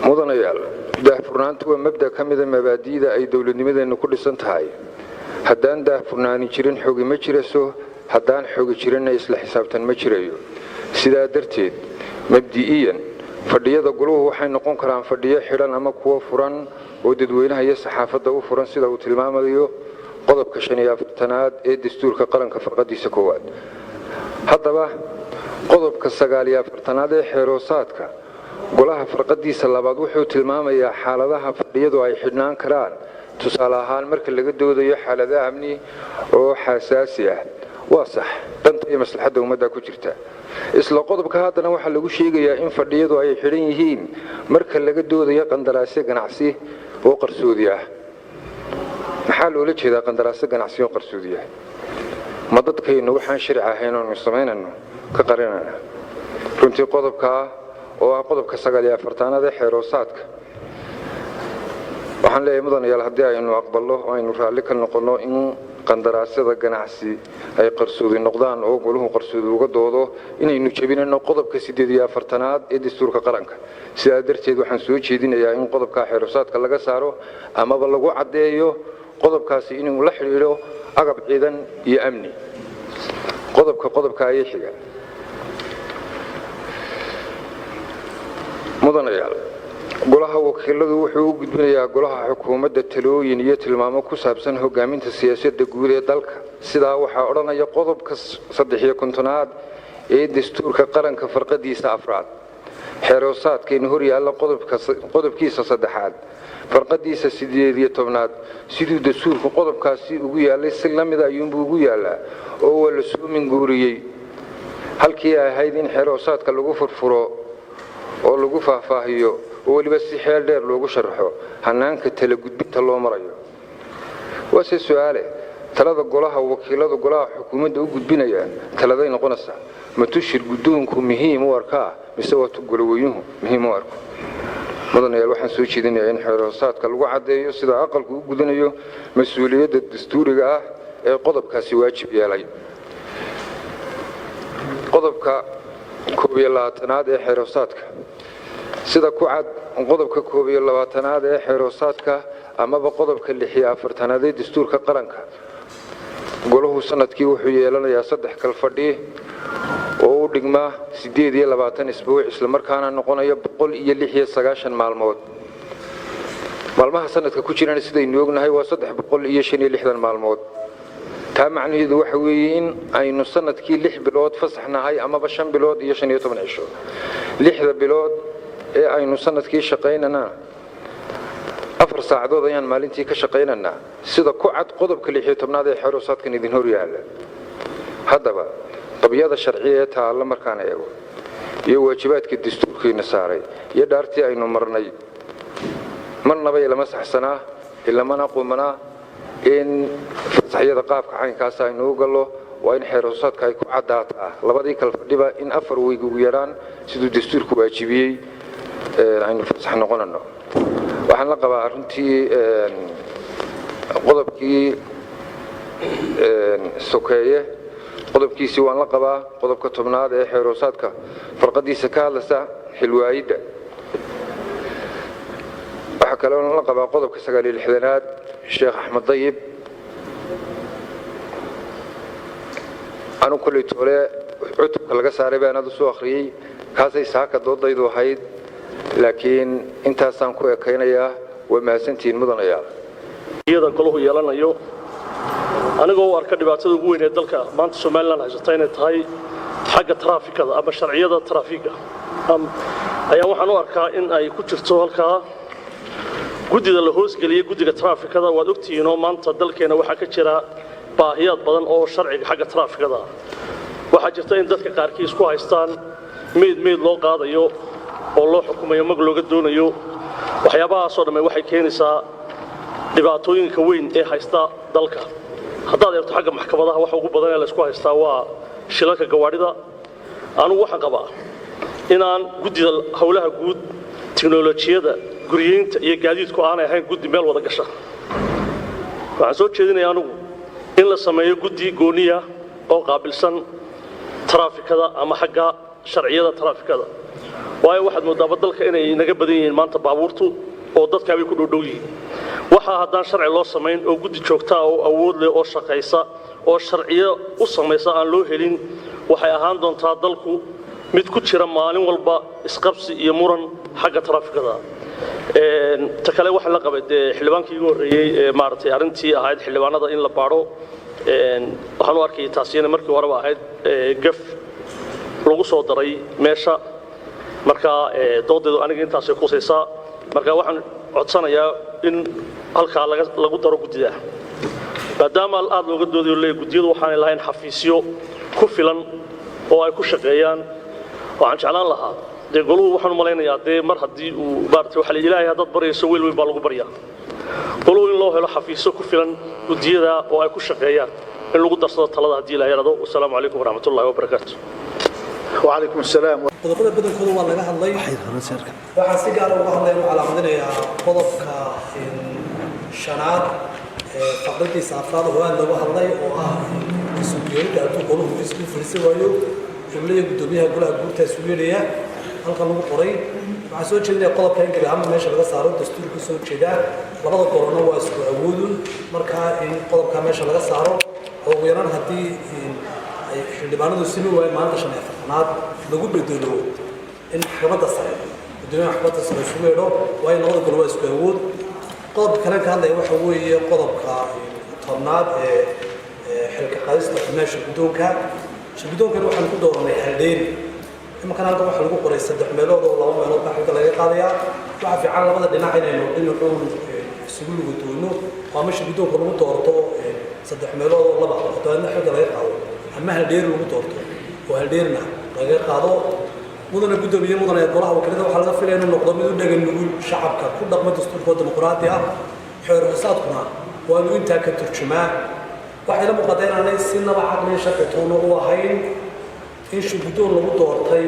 mudanayaal daahfurnaantu waa mabda ka mida mabaadi'da ay dowladnimadeennu ku dhisan tahay haddaan daahfurnaani jirin xogi ma jiraso haddaan xogi jirinna isla xisaabtan ma jirayo sidaa darteed mabdi'iyan fadhiyada goluhu waxay noqon karaan fadhiyo xidhan ama kuwo furan oo dadweynaha iyo saxaafadda u furan sida uu tilmaamayo qodobka 45aad ee dastuurka qaranka farqadiisa koowaad haddaba qodobka 49aad ee xeeroosaadka golaha farqadiisa labaad wuxuu tilmaamayaa xaaladaha fadhiyadu ay xidhnaan karaan tusaale ahaan marka laga doodayo xaaladaha amni oo xasaasi ah waa sax danta iyo maslaxadda ummadda ku jirta isla qodobka haddana waxaa lagu sheegayaa in fadhiyadu ay xidhan yihiin marka laga doodayo qandaraasyo ganacsi oo qarsoodi ah maxaa loola jeedaa qandaraasyo ganacsi oo qarsoodi ah ma dadkaynu waxaan sharci ahayn oo samaynayno ka qarinayna runtii qodobka oo ah qodobka 49aad ee xeeroosaadka waxaan leeyahay mudanayaal haddii aynu aqbalno oo aynu raalli ka noqono in qandaraasyada ganacsi ay qarsoodi noqdaan oo goluhu qarsoodi uga doodo inaynu jabinayno qodobka 48aad ee dastuurka qaranka sidaa darteed waxaan soo jeedinayaa in qodobka xeeroosaadka laga saaro amaba lagu caddeeyo qodobkaasi inuu la xidhiidho agab ciidan iyo amni qodobka ay xiga mudanayaal golaha wakiiladu wuxuu u gudbinayaa golaha xukuumadda talooyin iyo tilmaamo ku saabsan hogaaminta siyaasadda guud ee dalka sidaa waxaa odhanaya qodobka 53aad ee dastuurka qaranka farqadiisa afraad xeeroosaadkeena hor yaalla qodobkiisa 3aad farqadiisa 18aad siduu dastuurku qodobkaasi ugu yaallay si la mid ayuunbuu ugu yaallaa oo waa la soo minguuriyey halkii ay ahayd in xeeroosaadka lagu furfuro oo lagu faahfaahiyo oo waliba si xeel dheer loogu sharaxo hanaanka tala gudbinta loo marayo waase su'aale talada golaha wakiilada golaha xukuumadda u gudbinaya taladay noqonaysa ma tushir guddoonku muhiim u arkaa mise waa goloweynuhu muhiim u arko mudanayaal waxaan soo jeedinayaa in xeeroosaadka lagu caddeeyo sida aqalku u gudanayo mas'uuliyadda dastuuriga ah ee qodobkaasi waajib yeelay qodobka 21aad ee xeeroosaadka sida ku cad qodobka 21aad ee xeeroosaadka amaba qodobka 46aad ee dastuurka qaranka goluhu sanadkii wuxuu yeelanayaa 3 kal fadhi oo u dhigma 28 isbuuc isla markaana noqonaya 196 maalmood maalmaha sanadka ku jirana sidaynu ognahay waa 365 maalmood taa macnaheedu waxa weeye in aynu sanadkii 6 bilood fasaxnahay amaba 5 bilood iyo 15 cisho 6 bilood ee aynu sanadkii shaqaynana 4 saacadood ayaan maalintii ka shaqaynana sida ku cad qodobka 16aad ee xeeroosaadkan idin hor yaalla haddaba qabyada sharciga ee taalla markaan eego iyo waajibaadka dastuurkeena saaray iyo dhaartii aynu marnay marnaba ilama saxsanaa ilamana qumana in fasaxyada qaabka caynkaas aynu u gallo waa in xeeroosaadka ay ku caddaataa labadii kal fadhiba in 4 weeg ugu yaraan siduu dastuurku waajibiyey aynu fasax noqonano waxaan la qabaa runtii qodobkii sokeeye qodobkiisii waan la qabaa qodobka 10aad ee xeeroosaadka farqadiisa ka hadlaysa xilwaayidda waxaa kaloo la qabaa qodobka 69aad sheekh axmed dayib anu kulli toole cutubka laga saaray baan aad soo akhriyay kaasay saaka doodaydu ahayd laakiin intaasaan ku ekaynayaa waa mahadsantiin mudanayaal iyada goluhu yeelanayo anigoo arka dhibaatada ugu weyn ee dalka maanta Soomaaliland haysata inay tahay xagga traafikada ama sharciyada traafiga ayaa waxaan u arkaa in ay ku jirto halka guddiga la hoosgeliyo guddiga traafikada waad ogtihiin oo maanta dalkeena waxa ka jira baahiyaad badan oo sharciga xagga traafikada waxa jirta in dadka qaarkiis ku haystaan meed loo qaadayo oo loo xukumayo mag looga doonayo waxyaabahaas oo dhamay waxay keenaysaa dhibaatooyinka weyn ee haysta dalka haddaad eegto xagga maxkamadaha waxa ugu badan ee la isku haystaa waa shilalka gawaarida anigu waxaan qabaa inaan guddida howlaha guud tiknoolajiyada guriyeynta iyo gaadiidku aanay ahayn guddi meel wada gasha waxaan soo jeedinayaa anigu in la sameeyo guddi gooniya oo qaabilsan traafikada ama xagga sharciyada traafikada waayo waxaad moodaa dalka inay naga badan yihiin maanta baabuurtu oo dadka ay ku dhow yihiin waxa haddaan sharci loo samayn oo guddi joogta oo awood leh oo shaqaysa oo sharciyo u samaysa aan loo helin waxay ahaan doontaa dalku mid ku jira maalin walba isqabsi iyo muran xagga taraafikada ta kale waxa la qabay xildhibaankii ugu horeeyay maartay arintii ahayd xildhibaanada in la baaro waxaan u arkay taasina markii hore ahayd gaf lagu soo daray meesha marka doodeedu aniga intaas ay kusaysaa marka waxaan codsanayaa in halka lagu daro guddida maadaama aad looga doodayo leeyahay guddiyadu waxaan lahayn xafiisyo ku filan oo ay ku shaqeeyaan waxaan jeclaan lahaa goluhu waxaan u malaynayaa mar haddii uu maartay waxa ilaahay haddaad baryayso weel weyn baa lagu baryaa goluhu in loo helo xafiisyo ku filan guddiyada oo ay ku shaqeeyaan in lagu darsado talada haddii ilaahay yarado wasalaamu calaykum waraxmatullaahi wabarakaatu وعليكم السلام qodobada badankooda waa laga hadlay waxaan si gaar ah uga hadlay calaamadinayaa qodobka shanaad faqradiisa afraad oo aad looga hadlay oo ah isugeynta hadduu goluhu isku fadhiisan waayo jumlada guddoomiyaha golaha guurta isu yeedhaya halkan lagu qoray waxaan soo jeedinaya qodobka in gabi ahaan meesha laga saaro dastuurka soo jeeda labada golona waa isku awoodun markaa in qodobka meesha laga saaro oo ugu yaraan haddii xildhibaanadu simi waay maanta 5-aad lagu bedelo in maxkamadda sare gudoomiyaha maxkamadda sare isugu yeedho waayo labada gol waa isku awood qodobka kale ka hadlaya waxa weeye qodobka 10aad ee xilka qaadista meesha guddoonka shirgudoonkana waxaan ku dooranay haldheeri imankan halkan waxaa lagu qoray 3 meelood oo 2 meelood baa xilka laga qaadayaa waxaa fiican labada dhinac inaynu dhinacuun isugu lugu doono waa meesha guddoonka lagu doorto 3 meelood oo 2 todobaadna xilka laga qaado ama haldheeri lagu doorto oo haldheerna laga qaado mudana guddoomiye mudana golaha wakiilada waxaa laga filayaa inuu noqdo mid u dhagan nugul shacabka ku dhaqma dastuurka dimuqraadi ah xeer xisaabkuna waa inuu intaa ka turjumaa waxay la muuqataa inaanay si naba caqli sharci toona u ahayn in shirguddoon lagu doortay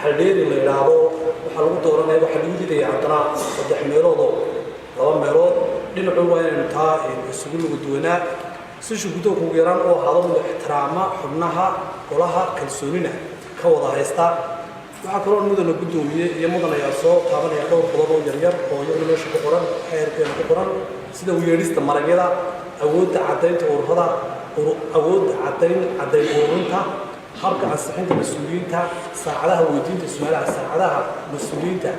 haldheeri la yidhaahdo waxaa lagu dooranaya waxaa lagu didaya haddana 3 meelood oo 2 meelood dhinacu waa inaynu taa isugu lugu duwanaa si shirguddoonku ugu yaraan oo ahaado mid ixtiraama xubnaha golaha kalsoonina ka wada haysta waxaa kaloo mudana guddoomiye iyo mudana ayaa soo taabanaya dhowr qodob oo yaryar oo iyaguna meesha ku qoran xeerkeena ku qoran sida u yeedhista maragyada awoodda caddaynta ururada awoodda caddayn ururinta habka ansixinta mas-uuliyiinta saacadaha weydiinta su-aalaha saacadaha mas-uuliyiinta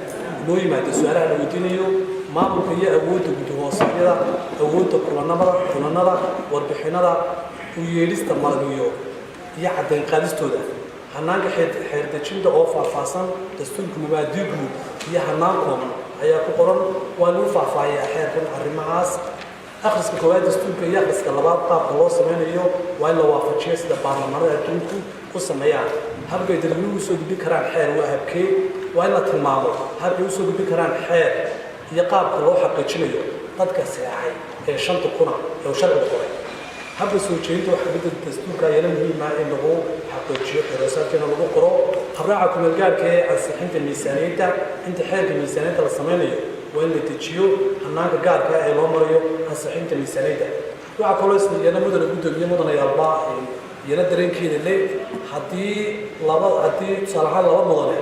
loo yimaado su-aalaha la weydiinayo maamulka iyo awoodda guddi-hoosaadyada awoodda kulanada warbixinada u yeedhista maragyo iyo caddayn qaadistooda hanaanka xeerdejinta oo faahfaahsan dastuurka mubaadii guud iyo hanaan kooban ayaa ku qoran waa lagu faahfaahiyaa xeerkan arrimahaas akhriska koowaad dastuurka iyo akhriska labaad qaabka loo sameynayo waa in la waafajiyo sida baarlamaanada adduunku u sameeyaan habkay dadweynuhu usoo gudbin karaan xeer waa habkee waa in la tilmaamo habkay usoo gudbin karaan xeer iyo qaabka loo xaqiijinayo dadka seexay ee 5 kuna ee sharciga qoray habka soo jeedinta waxa ka mid dastuurka ayaa muhiim ah in lagu xaqiijiyo xeerarsaadkeena lagu qoro habraaca kumeelgaarka ee ansixinta miisaaniyadda inta xeerka miisaaniyadda la sameynayo waa in la dejiyo hanaanka gaarka ee loo marayo ansixinta miisaaniyadda waxaa kaloo isla mudana guddoomiye mudana yaalba iyana dareenkeeda le haddii tusaale ahaan 2 mudane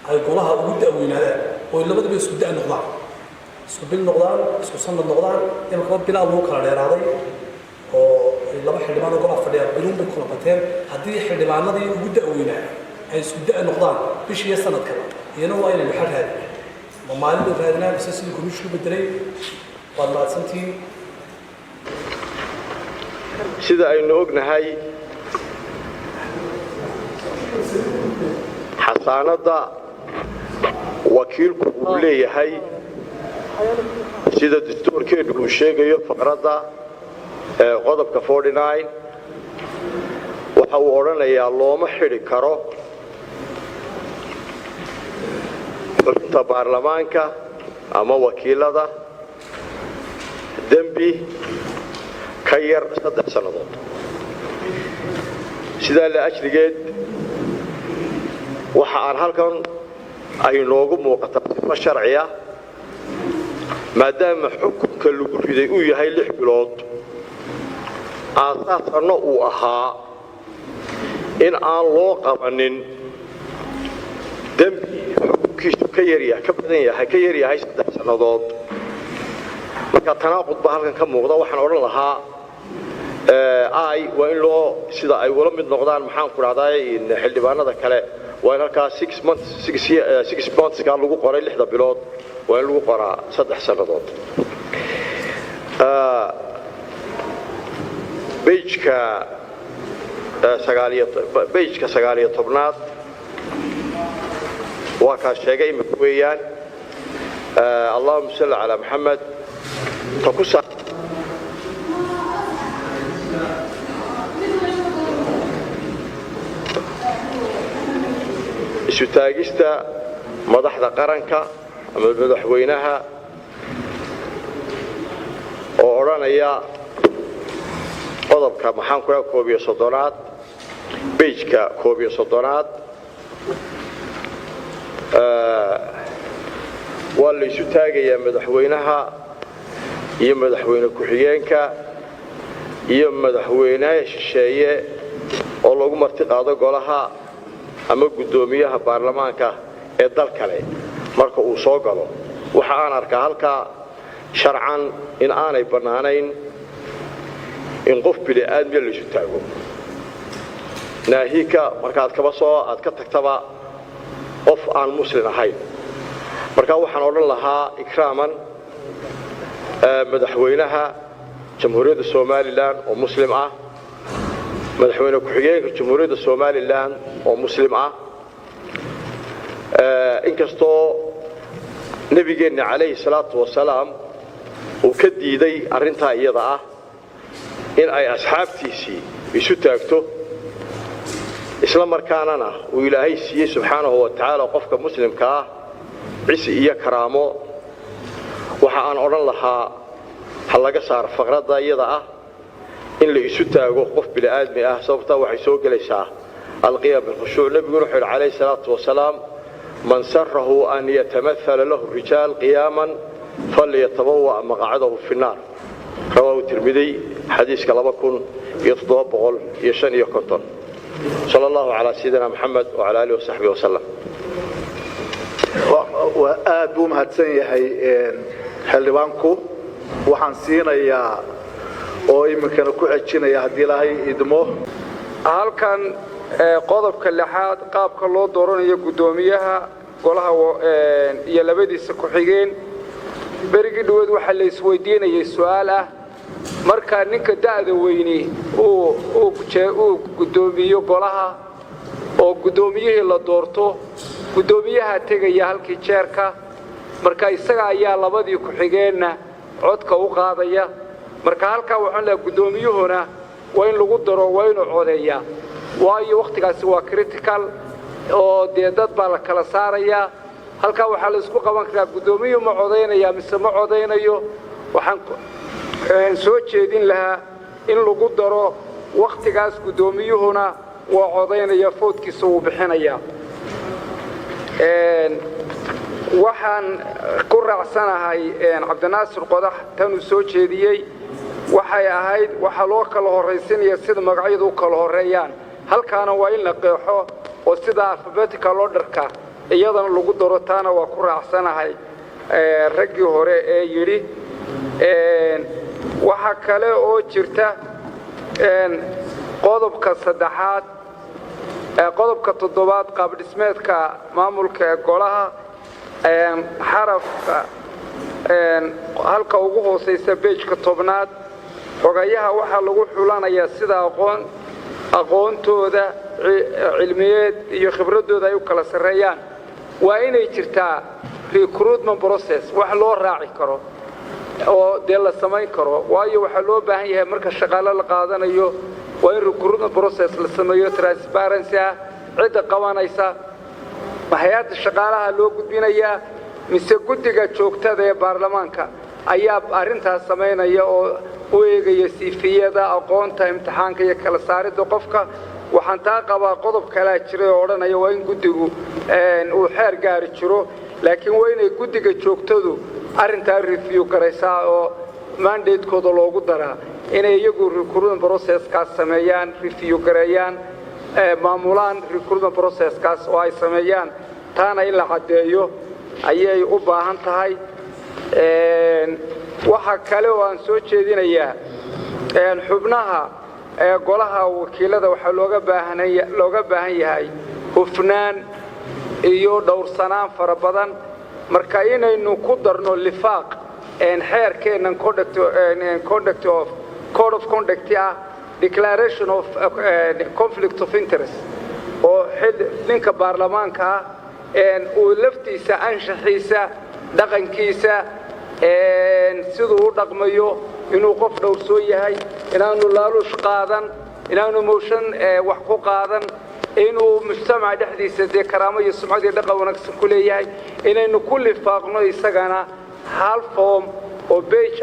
ay golaha ugu da'weynaadaan oo labadaba isku da' noqdaan isku bil noqdaan isku sanad noqdaan imanka bilaa lagu kala dheeraaday oo 2 xildhibaan oo golaha fadhiya biluun bay kula bateen haddii xildhibaanadii ugu da'weynaa ay isku da' noqdaan bishii iyo sanadkaba iyana waa inaynu xal raadinaa ma maalin bay raadinaa mise sidii komishu bedelay waad mahadsantihiin sida aynu ognahay xasaanadda wakiilku uu leeyahay sida dastuurkeenu uu sheegayo faqradda qodobka 49 waxa uu odhanayaa looma xidhi karo xubinta baarlamaanka ama wakiilada dembi ka yar 3 sannadood sidaa la ajligeed waxa aan halkan ay noogu muuqataa sifo sharciya maadaama xukunka lagu riday uu yahay 6 bilood aasaasana uu ahaa in aan loo qabanin dembi xukunkiisu ka badan yahay 3 sannadood marka tanaaqud baa halkan ka muuqda waxaan odhan lahaa ay waa in loo sida ay ula mid noqdaan maxaan ku dhahdaa xildhibaanada kale waa in halkaa 6 months ka lagu qoray 6 bilood waa in lagu qoraa 3 sanadood bejka 19aad waa ka sheegay imika weeyaan اللهم صل على محمد تقص isu taagista madaxda qaranka ama madaxweynaha oo oranaya qodobka maxaan ku raad 31aad page-ka 31aad waa la isu taagayaa madaxweynaha iyo madaxweyne ku-xigeenka iyo madaxweynaha shisheeye oo lagu marti qaado golaha ama gudoomiyaha baarlamaanka ee dal kale marka uu soo galo waxa aan arkaa halka sharcan in aanay banaanayn in qof bili aadmi la isu taago naahika marka aad ka tagtaba qof aan muslim ahayn marka waxaan odhan lahaa ikraaman madaxweynaha jamhuuriyadda Soomaaliland oo muslim ah madaxweyne ku-xigeenka jamhuuriyadda Soomaaliland oo muslim ah inkastoo nabigeena calayhi salaatu wasalaam uu ka diiday arinta iyada ah in ay asxaabtiisii isu taagto isla markaana uu ilaahay siiyay subxaanahu wa ta'ala qofka muslimka ah عيسى إياه كرامه وحان أوران لها حلاقة صار فقرة يضع إن اللي يسوتها وقف بالآدمي صوبته وحيسوق ليسا القيام بالخشوع النبي يقول عليه الصلاة والسلام من سره أن يتمثل له الرجال قياما فليتبوأ مقعده في النار رواه الترمذي حديث كلامكم يتضبط يشن يكتر صلى الله على سيدنا محمد وعلى آله وصحبه وسلم وآد بوم هاتسني هاي حلوانكو waxaan siinayaa oo imikana ku xijinaya hadii ilaahay idmo halkan qodobka lixaad qaabka loo dooranayo gudoomiyaha golaha iyo labadiisa ku xigeen berigi dhaweed waxa la isweydiinayay su'aal ah marka ninka da'da weyni uu gudoomiyo golaha oo gudoomiyihii la doorto gudoomiyaha tagaya halkii jeerka marka isaga ayaa labadii ku xigeenna codka u qaadaya marka halka waxaan la gudoomiyuhuna waa in lagu daro waa inuu codeeyaa waayo waqtigaasi waa critical oo dad baa la kala saaraya halka waxa la isku qaban karaa gudoomiyuhu ma codeynaya mise ma codeynayo waxaan soo jeedin lahaa in lagu daro waqtigaas gudoomiyuhuna waa codeynaya foodkiisa uu bixinaya waxaan ku raacsanahay Cabdinaasir Qodax tan uu soo jeediyay waxay ahayd waxa loo kala horeysinaya sida magacyadu u kala horeeyaan halkaana waa in la qeexo oo sida alphabetical order-ka iyadana lagu daro taana waa ku raacsanahay raggii hore ee yiri waxa kale oo jirta qodobka saddexaad qodobka toddobaad qaab dhismeedka maamulka golaha xarafka halka ugu hooseysa page-ka 10aad xogayaha waxa lagu xulanayaa sida aqoontooda cilmiyeed iyo khibradooda ay u kala sareeyaan waa inay jirtaa recruitment process wax loo raaci karo oo la samayn karo waayo waxa loo baahan yahay marka shaqaale la qaadanayo waa in recruitment process la sameeyo transparency cid qabanaysa hay'adda shaqaalaha loo gudbinayaa mise guddiga joogtada ee baarlamaanka ayaa arintaas sameynaya oo u eegaya siifiyada aqoonta imtixaanka iyo kala saaridda qofka waxaan taa qabaa qodob kale jiray oo oranaya waa in guddigu uu xeer gaari jiro laakiin waa inay guddiga joogtadu arintaa review garaysaa oo mandate-kooda loogu daraa inay iyagu recruitment process-kaas sameeyaan review gareeyaan maamulaan recruitment process-kaas oo ay sameeyaan taana in la cadeeyo ayay u baahan tahay waxa kale oo aan soo jeedinayaa xubnaha golaha wakiilada waxa looga baahan yahay hufnaan iyo dhowrsanaan fara badan marka inaynu ku darno lifaaq xeerkeenan conduct of code of conduct declaration of conflict of interest oo ninka baarlamaanka uu laftiisa anshaxiisa dhaqankiisa sidoo uu dhaqmayo inuu qof dhowrso yahay inaanu laalush qaadan inaanu mooshan wax ku qaadan inuu mujtamaca dhexdiisa karaamo iyo sumcad iyo dhaqan wanaagsan ku leeyahay inaynu ku lifaaqno isagana hal form oo page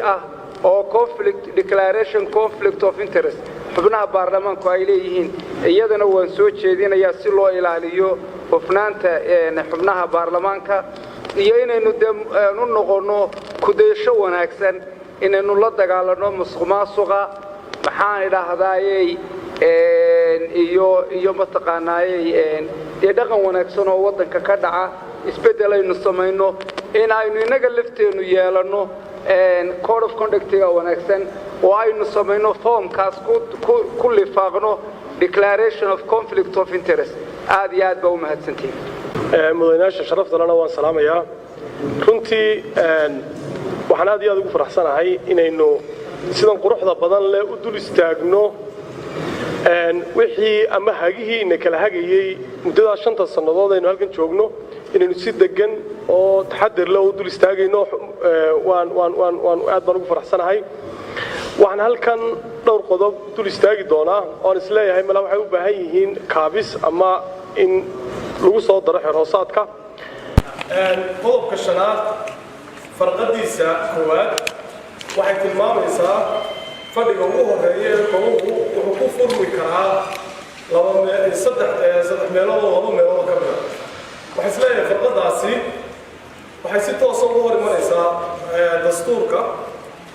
oo conflict declaration conflict of interest xubnaha baarlamaanku ay leeyihiin iyadana waan soo jeedinayaa si loo ilaaliyo hufnaanta xubnaha baarlamaanka iyo inaynu u noqono kudaysho wanaagsan inaynu la dagaalano musuqmaasuqa maxaan idhaahdayay iyo mataqaanaayay dhaqan wanaagsan oo waddanka ka dhaca isbeddel aynu samayno in aynu inaga lafteenu yeelano code of conductiga wanaagsan oo aynu samayno formkaas ku lifaaqno declaration of conflict of interest aad iyo aad baa u mahadsantihiin mudanayaasha sharafta lana waan salaamayaa runtii waxaan aad iyo aad ugu faraxsanahay inaynu sidan quruxda badan leh u dul istaagno wixii ama hagihiina kala hagayay muddada 5 sannadood aynu halkan joogno inaynu si degan oo taxadir leh u dul istaagayno waan aad baan ugu faraxsanahay waxaan halkan dhowr qodob dul istaagi doonaa oo isleeyahay malaha waxay u baahan yihiin kaabis ama in lagu soo daro xiroosaadka qodobka shanaad farqadiisa koowaad waxay tilmaamaysaa fadhiga ugu horeeya goluhu wuxuu ku furmi karaa saddex meelood oo 2 meelood ka mid waxay isleeyahay farqadaasi waxay si toos ah ugu hor imanaysaa dastuurka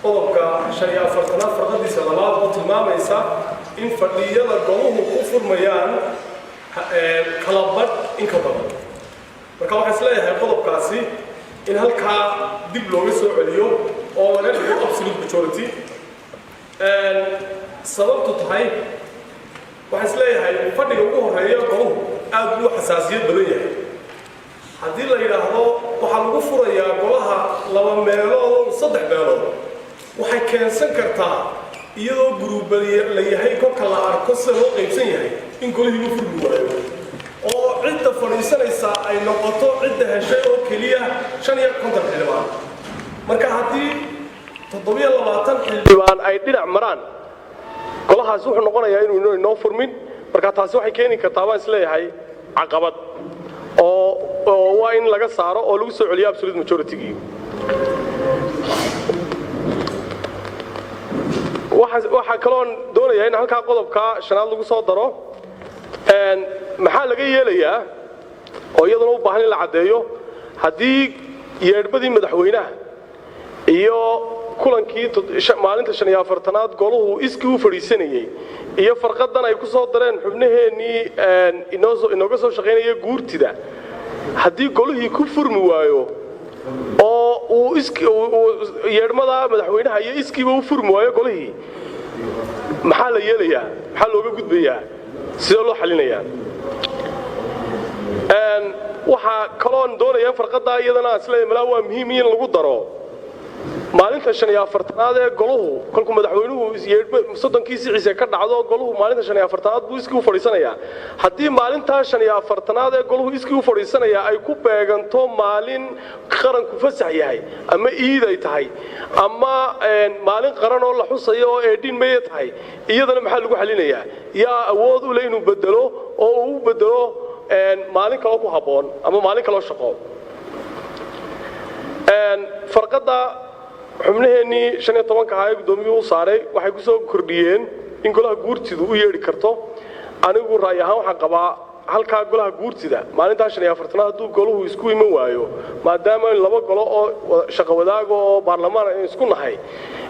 qodobka 45 farqadiisa labaad oo tilmaamaysa in fadhiyada goluhu ku furmayaan kala badh in ka badan marka waxay isleeyahay qodobkaasi in halkaa dib looga soo celiyo oo laga dhigo absolute majority sababtu tahay waxay isleeyahay fadhiga ugu horeeya goluhu aad buu xasaasiyad badan yahay haddii la yidhaahdo waxaa lagu furayaa golaha 2 meelood 3 meelood waxay keensan kartaa iyadoo guruubada la yahay kolka la arko sida loo qaybsan yahay in golihii lagu furmi waayo oo cidda fadhiisanaysa ay noqoto cidda heshay oo keliya 55 xildhibaan marka haddii 27 xildhibaan ay dhinac maraan golahaas wuxuu noqonayaa inuu inoo furmin marka taasi waxay keeni kartaa baan isleeyahay caqabad oo waa in laga saaro oo lagu soo celiyo absolute majority-gii waxa kaloon doonayaa in halkaa qodobka shanaad lagu soo daro maxaa laga yeelayaa oo iyaduna u baahan in la caddeeyo haddii yeedhbadii madaxweynaha iyo kulankii maalinta 45aad goluhu iskii u fadhiisanayay iyo farqadan ay ku soo dareen xubnaheennii inooga soo shaqaynaya guurtida haddii golihii ku furmi waayo oo uu yeedhmada madaxweynaha iyo iskiiba u furmi waayo golihii maxaa la yeelayaa maxaa looga gudbayaa sidee loo xalinayaa waxaa kaloon doonaya farqadaa iyadana isleeyahay malaa waa muhiim in lagu daro maalinta 45aad ee goluhu kolku madaxweynuhu sodonkiisa ciise ka dhacdo goluhu maalinta 45aad buu iskii u fadhiisanayaa haddii maalinta 45aad ee goluhu iskii u fadhiisanaya ay ku beeganto maalin qaranku fasax yahay ama iid ay tahay ama maalin qaran oo la xusayo oo eedin meey tahay iyadana maxaa lagu xalinayaa yaa awood u leeyahay inuu bedelo oo uu bedelo maalin kale ku haboon ama maalin kale shaqo farqada xubnaheennii 15 ahaa ee gudoomiyuhu saaray waxay ku soo kordhiyeen in golaha guurtidu u yeeri karto anigu raay ahaan waxaan qabaa halkaa golaha guurtida maalinta 45 hadduu goluhu isku iman waayo maadaama laba golo oo shaqo wadaago oo baarlamaan ay isku nahay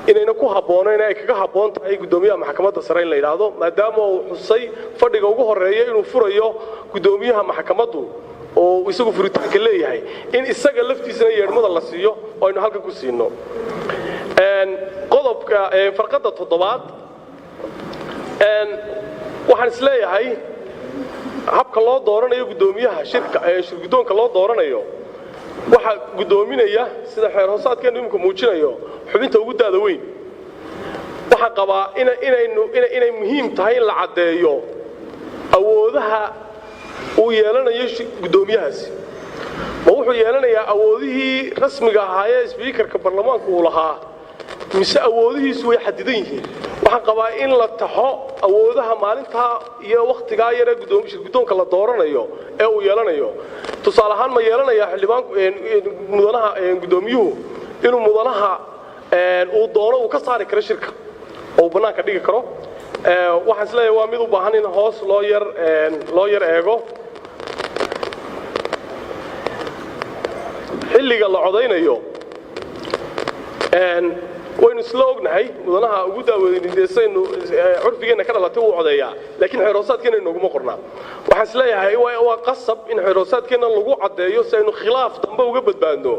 inayna ku habooneen ay kaga haboon tahay gudoomiyaha maxkamadda sare in la yiraahdo maadaama uu xusay fadhiga ugu horeeya inuu furayo gudoomiyaha maxkamaddu oo isagu furitaanka leeyahay in isaga laftiisana yeedhmada la siiyo oo aynu halka ku siino qodobka farqada 7 waxaan isleeyahay habka loo dooranayo gudoomiyaha shirka shirgudoonka loo dooranayo waxa gudoominaya sida xeer hoosaadkeenu imka muujinayo xubinta ugu daada weyn waxa qaba inay muhiim tahay in la cadeeyo awoodaha uu yeelanayo gudoomiyahaasi ma wuxuu yeelanayaa awoodihii rasmiga ahaa ee speakerka baarlamaanka uu lahaa mise awoodihiisu way xadidan yihiin waxaan qabaa in la taxo awoodaha maalinta iyo waqtiga yar ee guddoonka la dooranayo ee uu yeelanayo tusaale ahaan ma yeelanaya xildhibaanku mudanaha gudoomiyuhu inuu mudanaha uu doono uu ka saari karo shirka oo banaanka dhigi karo waxaan isleeyahay waa mid u baahan in hoos loo yar eego xilliga la codaynayo waynu isla ognahay mudanaha ugu daaweynaysan curfigeena ka dhalatay uu codeeyaa laakiin xeeroosaadkeena inaguma qornaa waxaan isleeyahay waa qasab in xeeroosaadkeena lagu cadeeyo si aynu khilaaf dambe uga badbaadno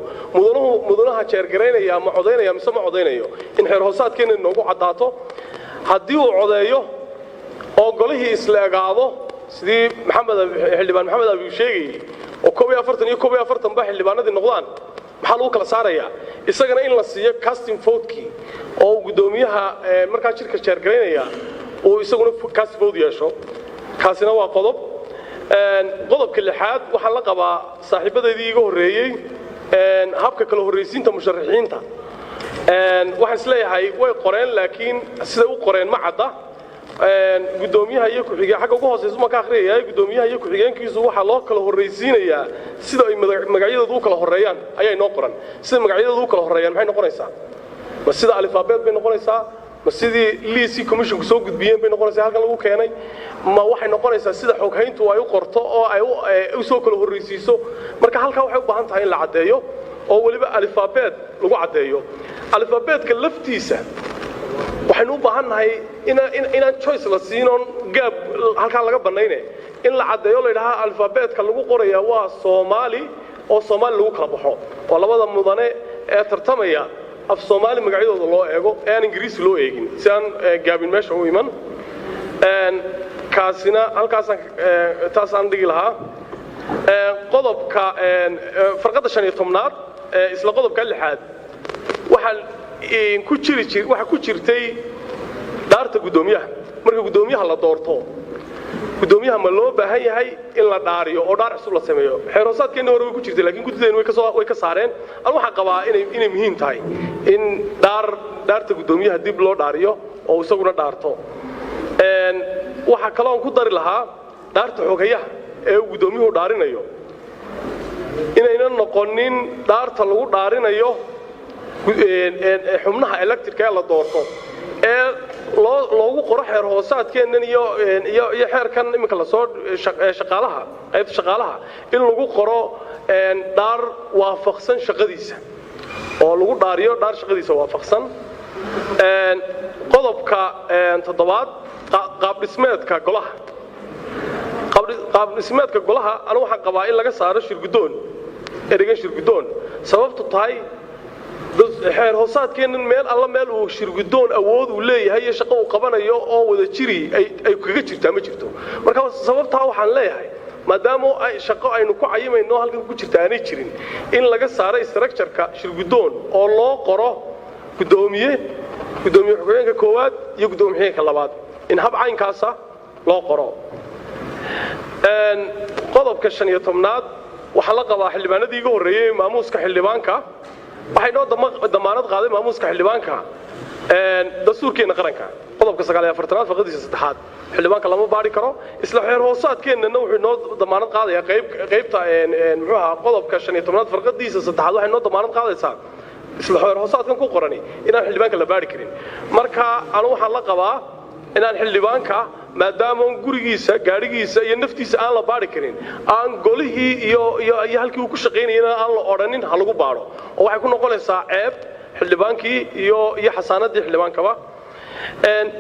mudanaha jeergaraynaya ama codaynaya mise ma codaynayo in xeeroosaadkeena inagu cadaato haddii uu codeeyo oo golihii isla egaado sidii xildhibaan maxamed abi sheegayay oo 41 iyo 44 ba xildhibaanadii noqdaan maxaa lagu kala saarayaa isagana in la siiyo casting vote-ki oo gudoomiyaha markaa shirka jeergaraynaya oo isaguna casting vote yeesho kaasina waa qodobka lixaad waxaa la qabaa saaxiibadeedii iga horeeyay habka kala horreysiinta musharaxiinta waxaan isleeyahay way qoreen laakiin sida u qoreen ma cadda gudoomiyaha iyo ku-xigeen xagga ugu hooseysa ma ka akhriyay gudoomiyaha iyo ku-xigeenkiisu waxa loo kala horreysiinayaa sida ay magacyadoodu u kala horeeyaan ayay noo qoran sida magacyadoodu u kala horeeyaan maxay noqonaysaa ma sida alifaabeed bay noqonaysaa ma sidii liisi commissionku soo gudbiyeen bay noqonaysaa halkan lagu keenay ma waxay noqonaysaa sida xoghayntu ay u qorto oo ay u soo kala horreysiiso marka halka waxay u baahan tahay in la cadeeyo oo waliba alifaabeed lagu cadeeyo alifaabeedka laftiisa waxaynu u baahannahay inaan choice la siinoon gaab halkaa laga bannayne in la caddeeyo la yidhaha alfaabeetka lagu qoraya waa soomaali oo soomaali lagu kala baxo oo labada mudane ee tartamaya af soomaali magacyadooda loo eego ee aan ingiriisi loo eegin si aan gaabin meesha u iman kaasina halkaasaan taasaan dhigi lahaa qodobka farqada 15aad isla qodobka 6aad waxa ku jirtay dhaarta gudoomiyaha marka gudoomiyaha la doorto gudoomiyaha ma loo baahan yahay in la dhaariyo oo dhaar cusub la sameeyo xeeroosaadkeena hore way ku jirtay laakiin gudideena way ka saareen waxa qabaa inay muhiim tahay in dhaarta gudoomiyaha dib loo dhaariyo oo isaguna dhaarto waxa kale oo ku dari lahaa dhaarta xogayaha ee gudoomiyuhu dhaarinayo inayna noqonin dhaarta lagu dhaarinayo xubnaha electric ee la doorto ee loogu qoro xeer hoosaadkeenan iyo xeerkan iminka la soo shaqaalaha qaybta shaqaalaha in lagu qoro dhaar waafaqsan shaqadiisa oo lagu dhaariyo dhaar shaqadiisa waafaqsan qodobka 7aad qaab dhismeedka golaha anu waxaan qabaa in laga saaro shirgudoon ereygan shirgudoon sababtu tahay xeer hoosaadkeenan meel alla meel uu shirgudoon awood uu leeyahay iyo shaqo uu qabanayo oo wada jiri ay kaga jirtaa ma jirto marka sababtaa waxaan leeyahay maadaama ay shaqo aynu ku cayimayno halkan ku jirta aanay jirin in laga saaro structure-ka shirgudoon oo loo qoro gudoomiye xogeenka koowaad iyo gudoomiyaha labaad in hab caynkaasa loo qoro qodobka 15aad waxa la qabaa xildhibaanadii iga horeeyay maamuuska xildhibaanka waxay noo damaanad qaaday maamuuska xildhibaanka dastuurkeena qaranka qodobka 49aad faqadiisa 3aad xildhibaanka lama baari karo isla xeer hoosaadkeenana wuxuu noo damaanad qaadaya qaybta muxuu ahaa qodobka 15aad faqadiisa 3aad waxay noo damaanad qaadaysaa isla xeer hoosaadkan ku qorani inaan xildhibaanka la baari karin marka anu waxaan la qabaa inaan xildhibaanka maadaama gurigiisa gaarigiisa iyo naftiisa aan la baari karin aan golihii iyo halkii uu ku shaqeynayna aan la oranin ha lagu baaro oo waxay ku noqonaysaa ceeb xildhibaankii iyo xasaanadii xildhibaankaba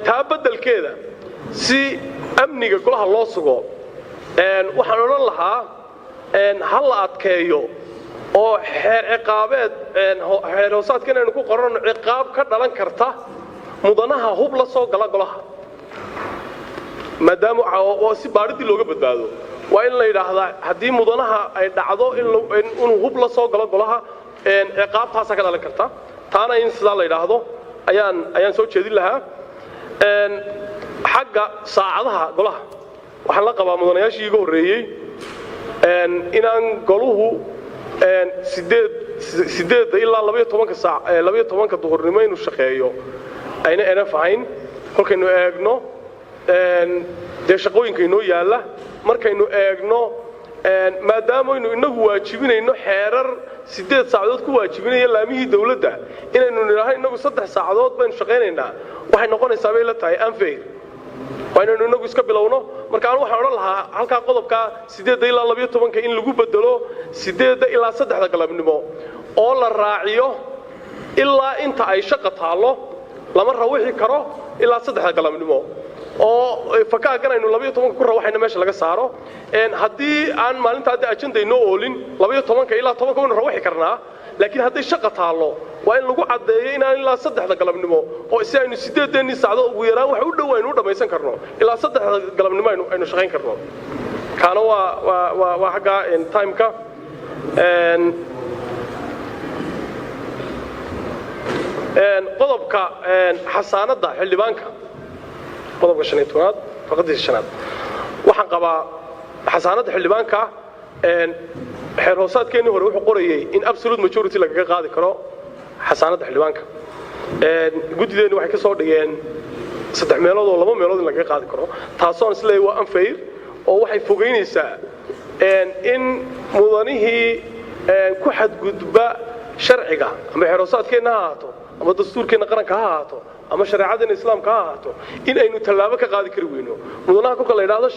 taa bedelkeeda si amniga golaha loo sugo waxaan odhan lahaa ha la adkeeyo oo xeer ciqaabeed xeer hoosaadkan aynu ku qorano ciqaab ka dhalan karta mudanaha hub la soo gala golaha maadaama oo si baaridii looga badbaado waa in la yiraahdaa haddii mudanaha ay dhacdo inuu hub la soo galo golaha ciqaabtaas ka dhalan karta taana in sida la yiraahdo ayaan soo jeedin lahaa xagga saacadaha golaha waxaan la qabaa mudanayaashii iga horeeyay inaan goluhu 8 ilaa 12 saac 12 duhurnimo inuu shaqeeyo ayna fahayn kolkaynu eegno dee shaqooyinka inoo yaala markaynu eegno maadaama aynu inagu waajibinayno xeerar 8 saacadood ku waajibinaya laamihii dawladda inaynu nidhaaho inagu 3 saacadood baynu shaqaynaynaa waxay noqonaysaa bay la tahay unfair waanaynu inagu iska bilowno marka aan waxaan odhan lahaa halkaa qodobka 8 ilaa 12 in lagu bedelo 8 ilaa 3 galabnimo oo la raaciyo ilaa inta ay shaqo taalo lama rawixi karo ilaa 3 galabnimo oo fakaagan aynu 12 ku rawaxayna meesha laga saaro haddii aan maalinta hadda ajenda inoo oolin 12 ilaa 10 waynu rawaxi karnaa laakiin hadday shaqo taalo waa in lagu cadeeyo inaan ilaa 3 galabnimo oo si aynu 8 saacadood ugu yaraan wax u dhow aynu dhamaysan karno ilaa 3 galabnimo aynu shaqayn karno kaana waa xagga timeka qodobka xasaanada xildhibaanka qodobka 5aad faqadiisa 5aad waxaan qabaa xasaanada xildhibaanka xeer hoosaadkeenii hore wuxuu qorayay in absolute majority laga qaadi karo xasaanada xildhibaanka gudideenu waxay ka soo dhigeen 3 meelood oo 2 meelood in laga qaadi karo taasoo isleeyahay waa unfair oo waxay fogeynaysaa in mudanihii ku xadgudba sharciga ama xeer hoosaadkeena ha ahaato ama dastuurkeena qaranka ha ahaato ama shariicada islaamka ha ahaato in aynu tallaabo ka qaadi kari weyno mudanaha kolka la yiraahdo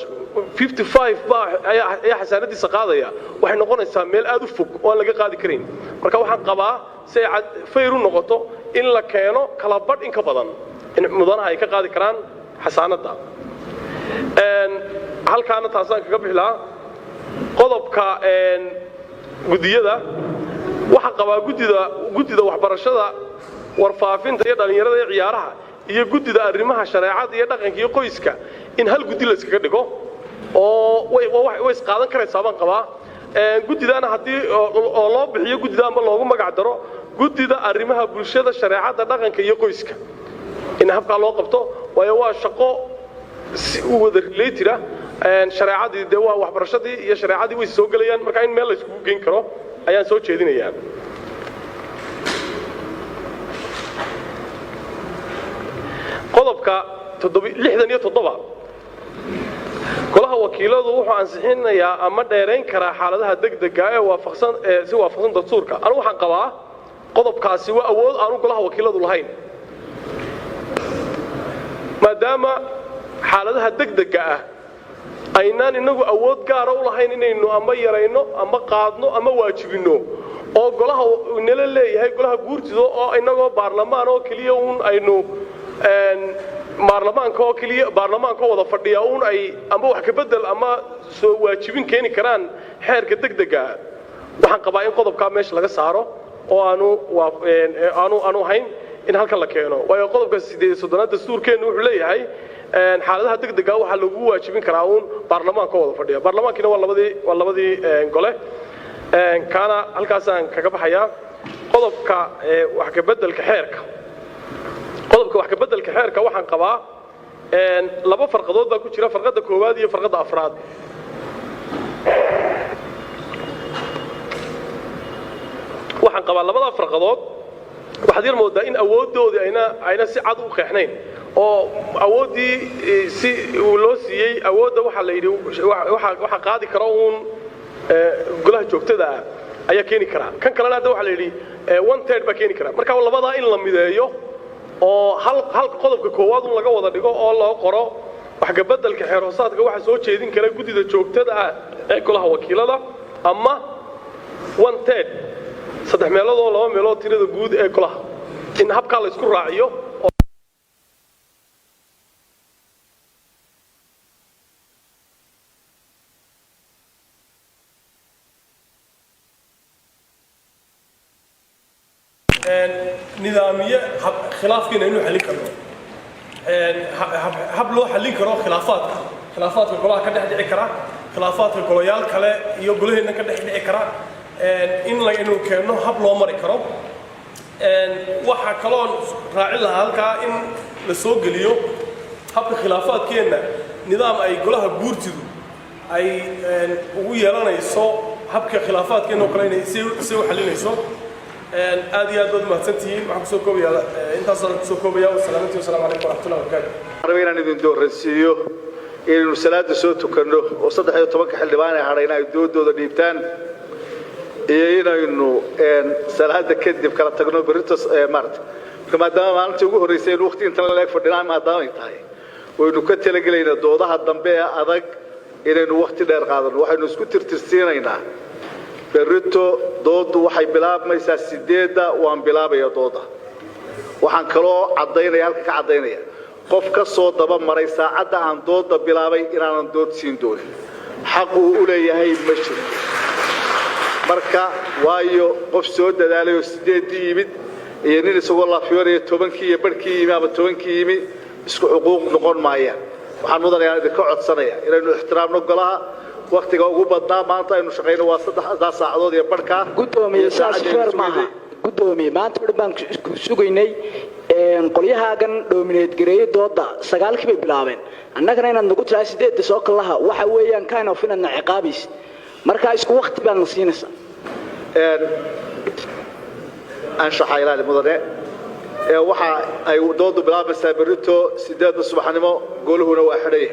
55 baa ayaa xasaanadiisa qaadaya waxay noqonaysaa meel aad u fog oo laga qaadi karin marka waxaan qabaa si ay fayr u noqoto in la keeno kala badh in ka badan in mudanaha ay ka qaadi karaan xasaanada halkaana taasaan kaga bixilaa qodobka gudiyada waxa qabaa gudida waxbarashada warfaafinta iyo dhalinyarada iyo ciyaaraha iyo gudida arrimaha shariicada iyo dhaqanka iyo qoyska in hal gudi la iskaga dhigo oo way is qaadan karaysaa baan qabaa gudidana haddii oo loo bixiyo gudida ama loogu magac daro gudida arrimaha bulshada shariicada dhaqanka iyo qoyska in habka loo qabto waayo waa shaqo si u wada related shariicadii de waa waxbarashadii iyo shariicadii way soo galayaan marka in meel la isku geyn karo ayaan soo jeedinayaa qodobka 67 golaha wakiiladu wuxuu ansixinayaa ama dheereyn karaa xaaladaha degdega ee si waafaqsan dastuurka anigu waxaan qabaa qodobkaasi waa awood aanu golaha wakiiladu lahayn maadaama xaaladaha degdega ah aynaan inagu awood gaar ah u lahayn inaynu ama yarayno ama qaadno ama waajibino oo golaha inala leeyahay golaha guurtido oo inagoo baarlamaan oo kaliya aynu baarlamaanka wada fadhiya ay ama wax ka bedel ama soo waajibin keeni karaan xeerka degdega waxaan qabaa in qodobka meesha laga saaro oo aanu hayn in halkan la keeno waayo qodobka 8 dastuurkeenu wuxuu leeyahay xaaladaha degdega waxa lagu waajibin karaa baarlamaanka wada fadhiya baarlamaankiina waa labadii gole kana halkaasaan kaga baxayaa qodobka wax ka bedelka xeerka waxaan qabaa laba farqadood baa ku jira farqada koowaad iyo farqada afraad waxaan qabaa labada farqadood waxaad yar moodaa in awooddoodii ayna si cad u qeexnayn oo awoodii si loo siiyey awoodda waxa la yidhi waxa qaadi karo golaha joogtada ah ayaa keeni karaa kan kalena hadda waxa la yidhi 1/3 baa keeni karaa marka labadaa in la mideeyo oo hal qodobka koowaad laga wada dhigo oo loo qoro wax ka bedelka xeer hoosaadka waxa soo jeedin kara gudida joogtada ah ee golaha wakiilada ama 1/3 saddex meelood oo 2 meelood tirada guud ee golaha in habka la isku raaciyo nidaamiye khilaafkiina inuu xalin karo hab loo xallin karo khilaafaadka golaha ka dhex dhici kara khilaafaadka golayaal kale iyo golaheenna ka dhex dhici kara inuu keenno hab loo mari karo waxaa kaloon raacin lahaa halkaa in la soo geliyo habka khilaafaadkeenna nidaam ay golaha guurtidu ay ugu yeelanayso habka khilaafaadkeenna oo kale inay si u xallinayso aad iyo aad baad mahadsantihiin waxaan kusoo koobayaa intaasaan kusoo koobayaa wasalaamantii wasalaamu calaykum waraxmatullahi wabarakaatu rabay inaan idin dooransiiyo inaynu salaada soo tukanno oo 13 xildhibaan ay hadhayna ay doodooda dhiibtaan iyo inaynu salaada kadib kala tagno berito maarta maadaama maalintii ugu horeysay in waqti inta la leeg fadhinaa maadaama ay tahay waynu ka talagelaynaa doodaha dambe ee adag inaynu waqti dheer qaadano waxaynu isku tirtirsiinaynaa berito doodu waxay bilaabmaysaa 8 waan bilaabaya dooda waxaan kaloo cadaynaya halka ka cadaynaya qof ka soo daba maray saacada aan dooda bilaabay inaanan dood siin doonin xaq uu u leeyahay ma jiro marka waayo qof soo dadaalay oo 8 yimid iyo nin isagoo la fiyoonaya 10 iyo barkii yimid ama 10 yimid isku xuquuq noqon maayaan waxaan mudanayaa idinka codsanaya inaynu ixtiraamno golaha waqtiga ugu badnaa maanta aynu shaqeyno waa 3 saacadood iyo barka gudoomiye saas feer maaha gudoomiye maanta baan sugaynay qolyahaagan dominate gareeyay dooda 9 bay bilaabeen annagana inaan nagu tahay 8 soo kalaha waxa weeyaan kind of inaan ciqaabis marka isku waqti baan siinaysaa aan shaxaylaali mudane waxa ay doodu bilaabaysaa berito 8 subaxnimo goluhuna waa xidhay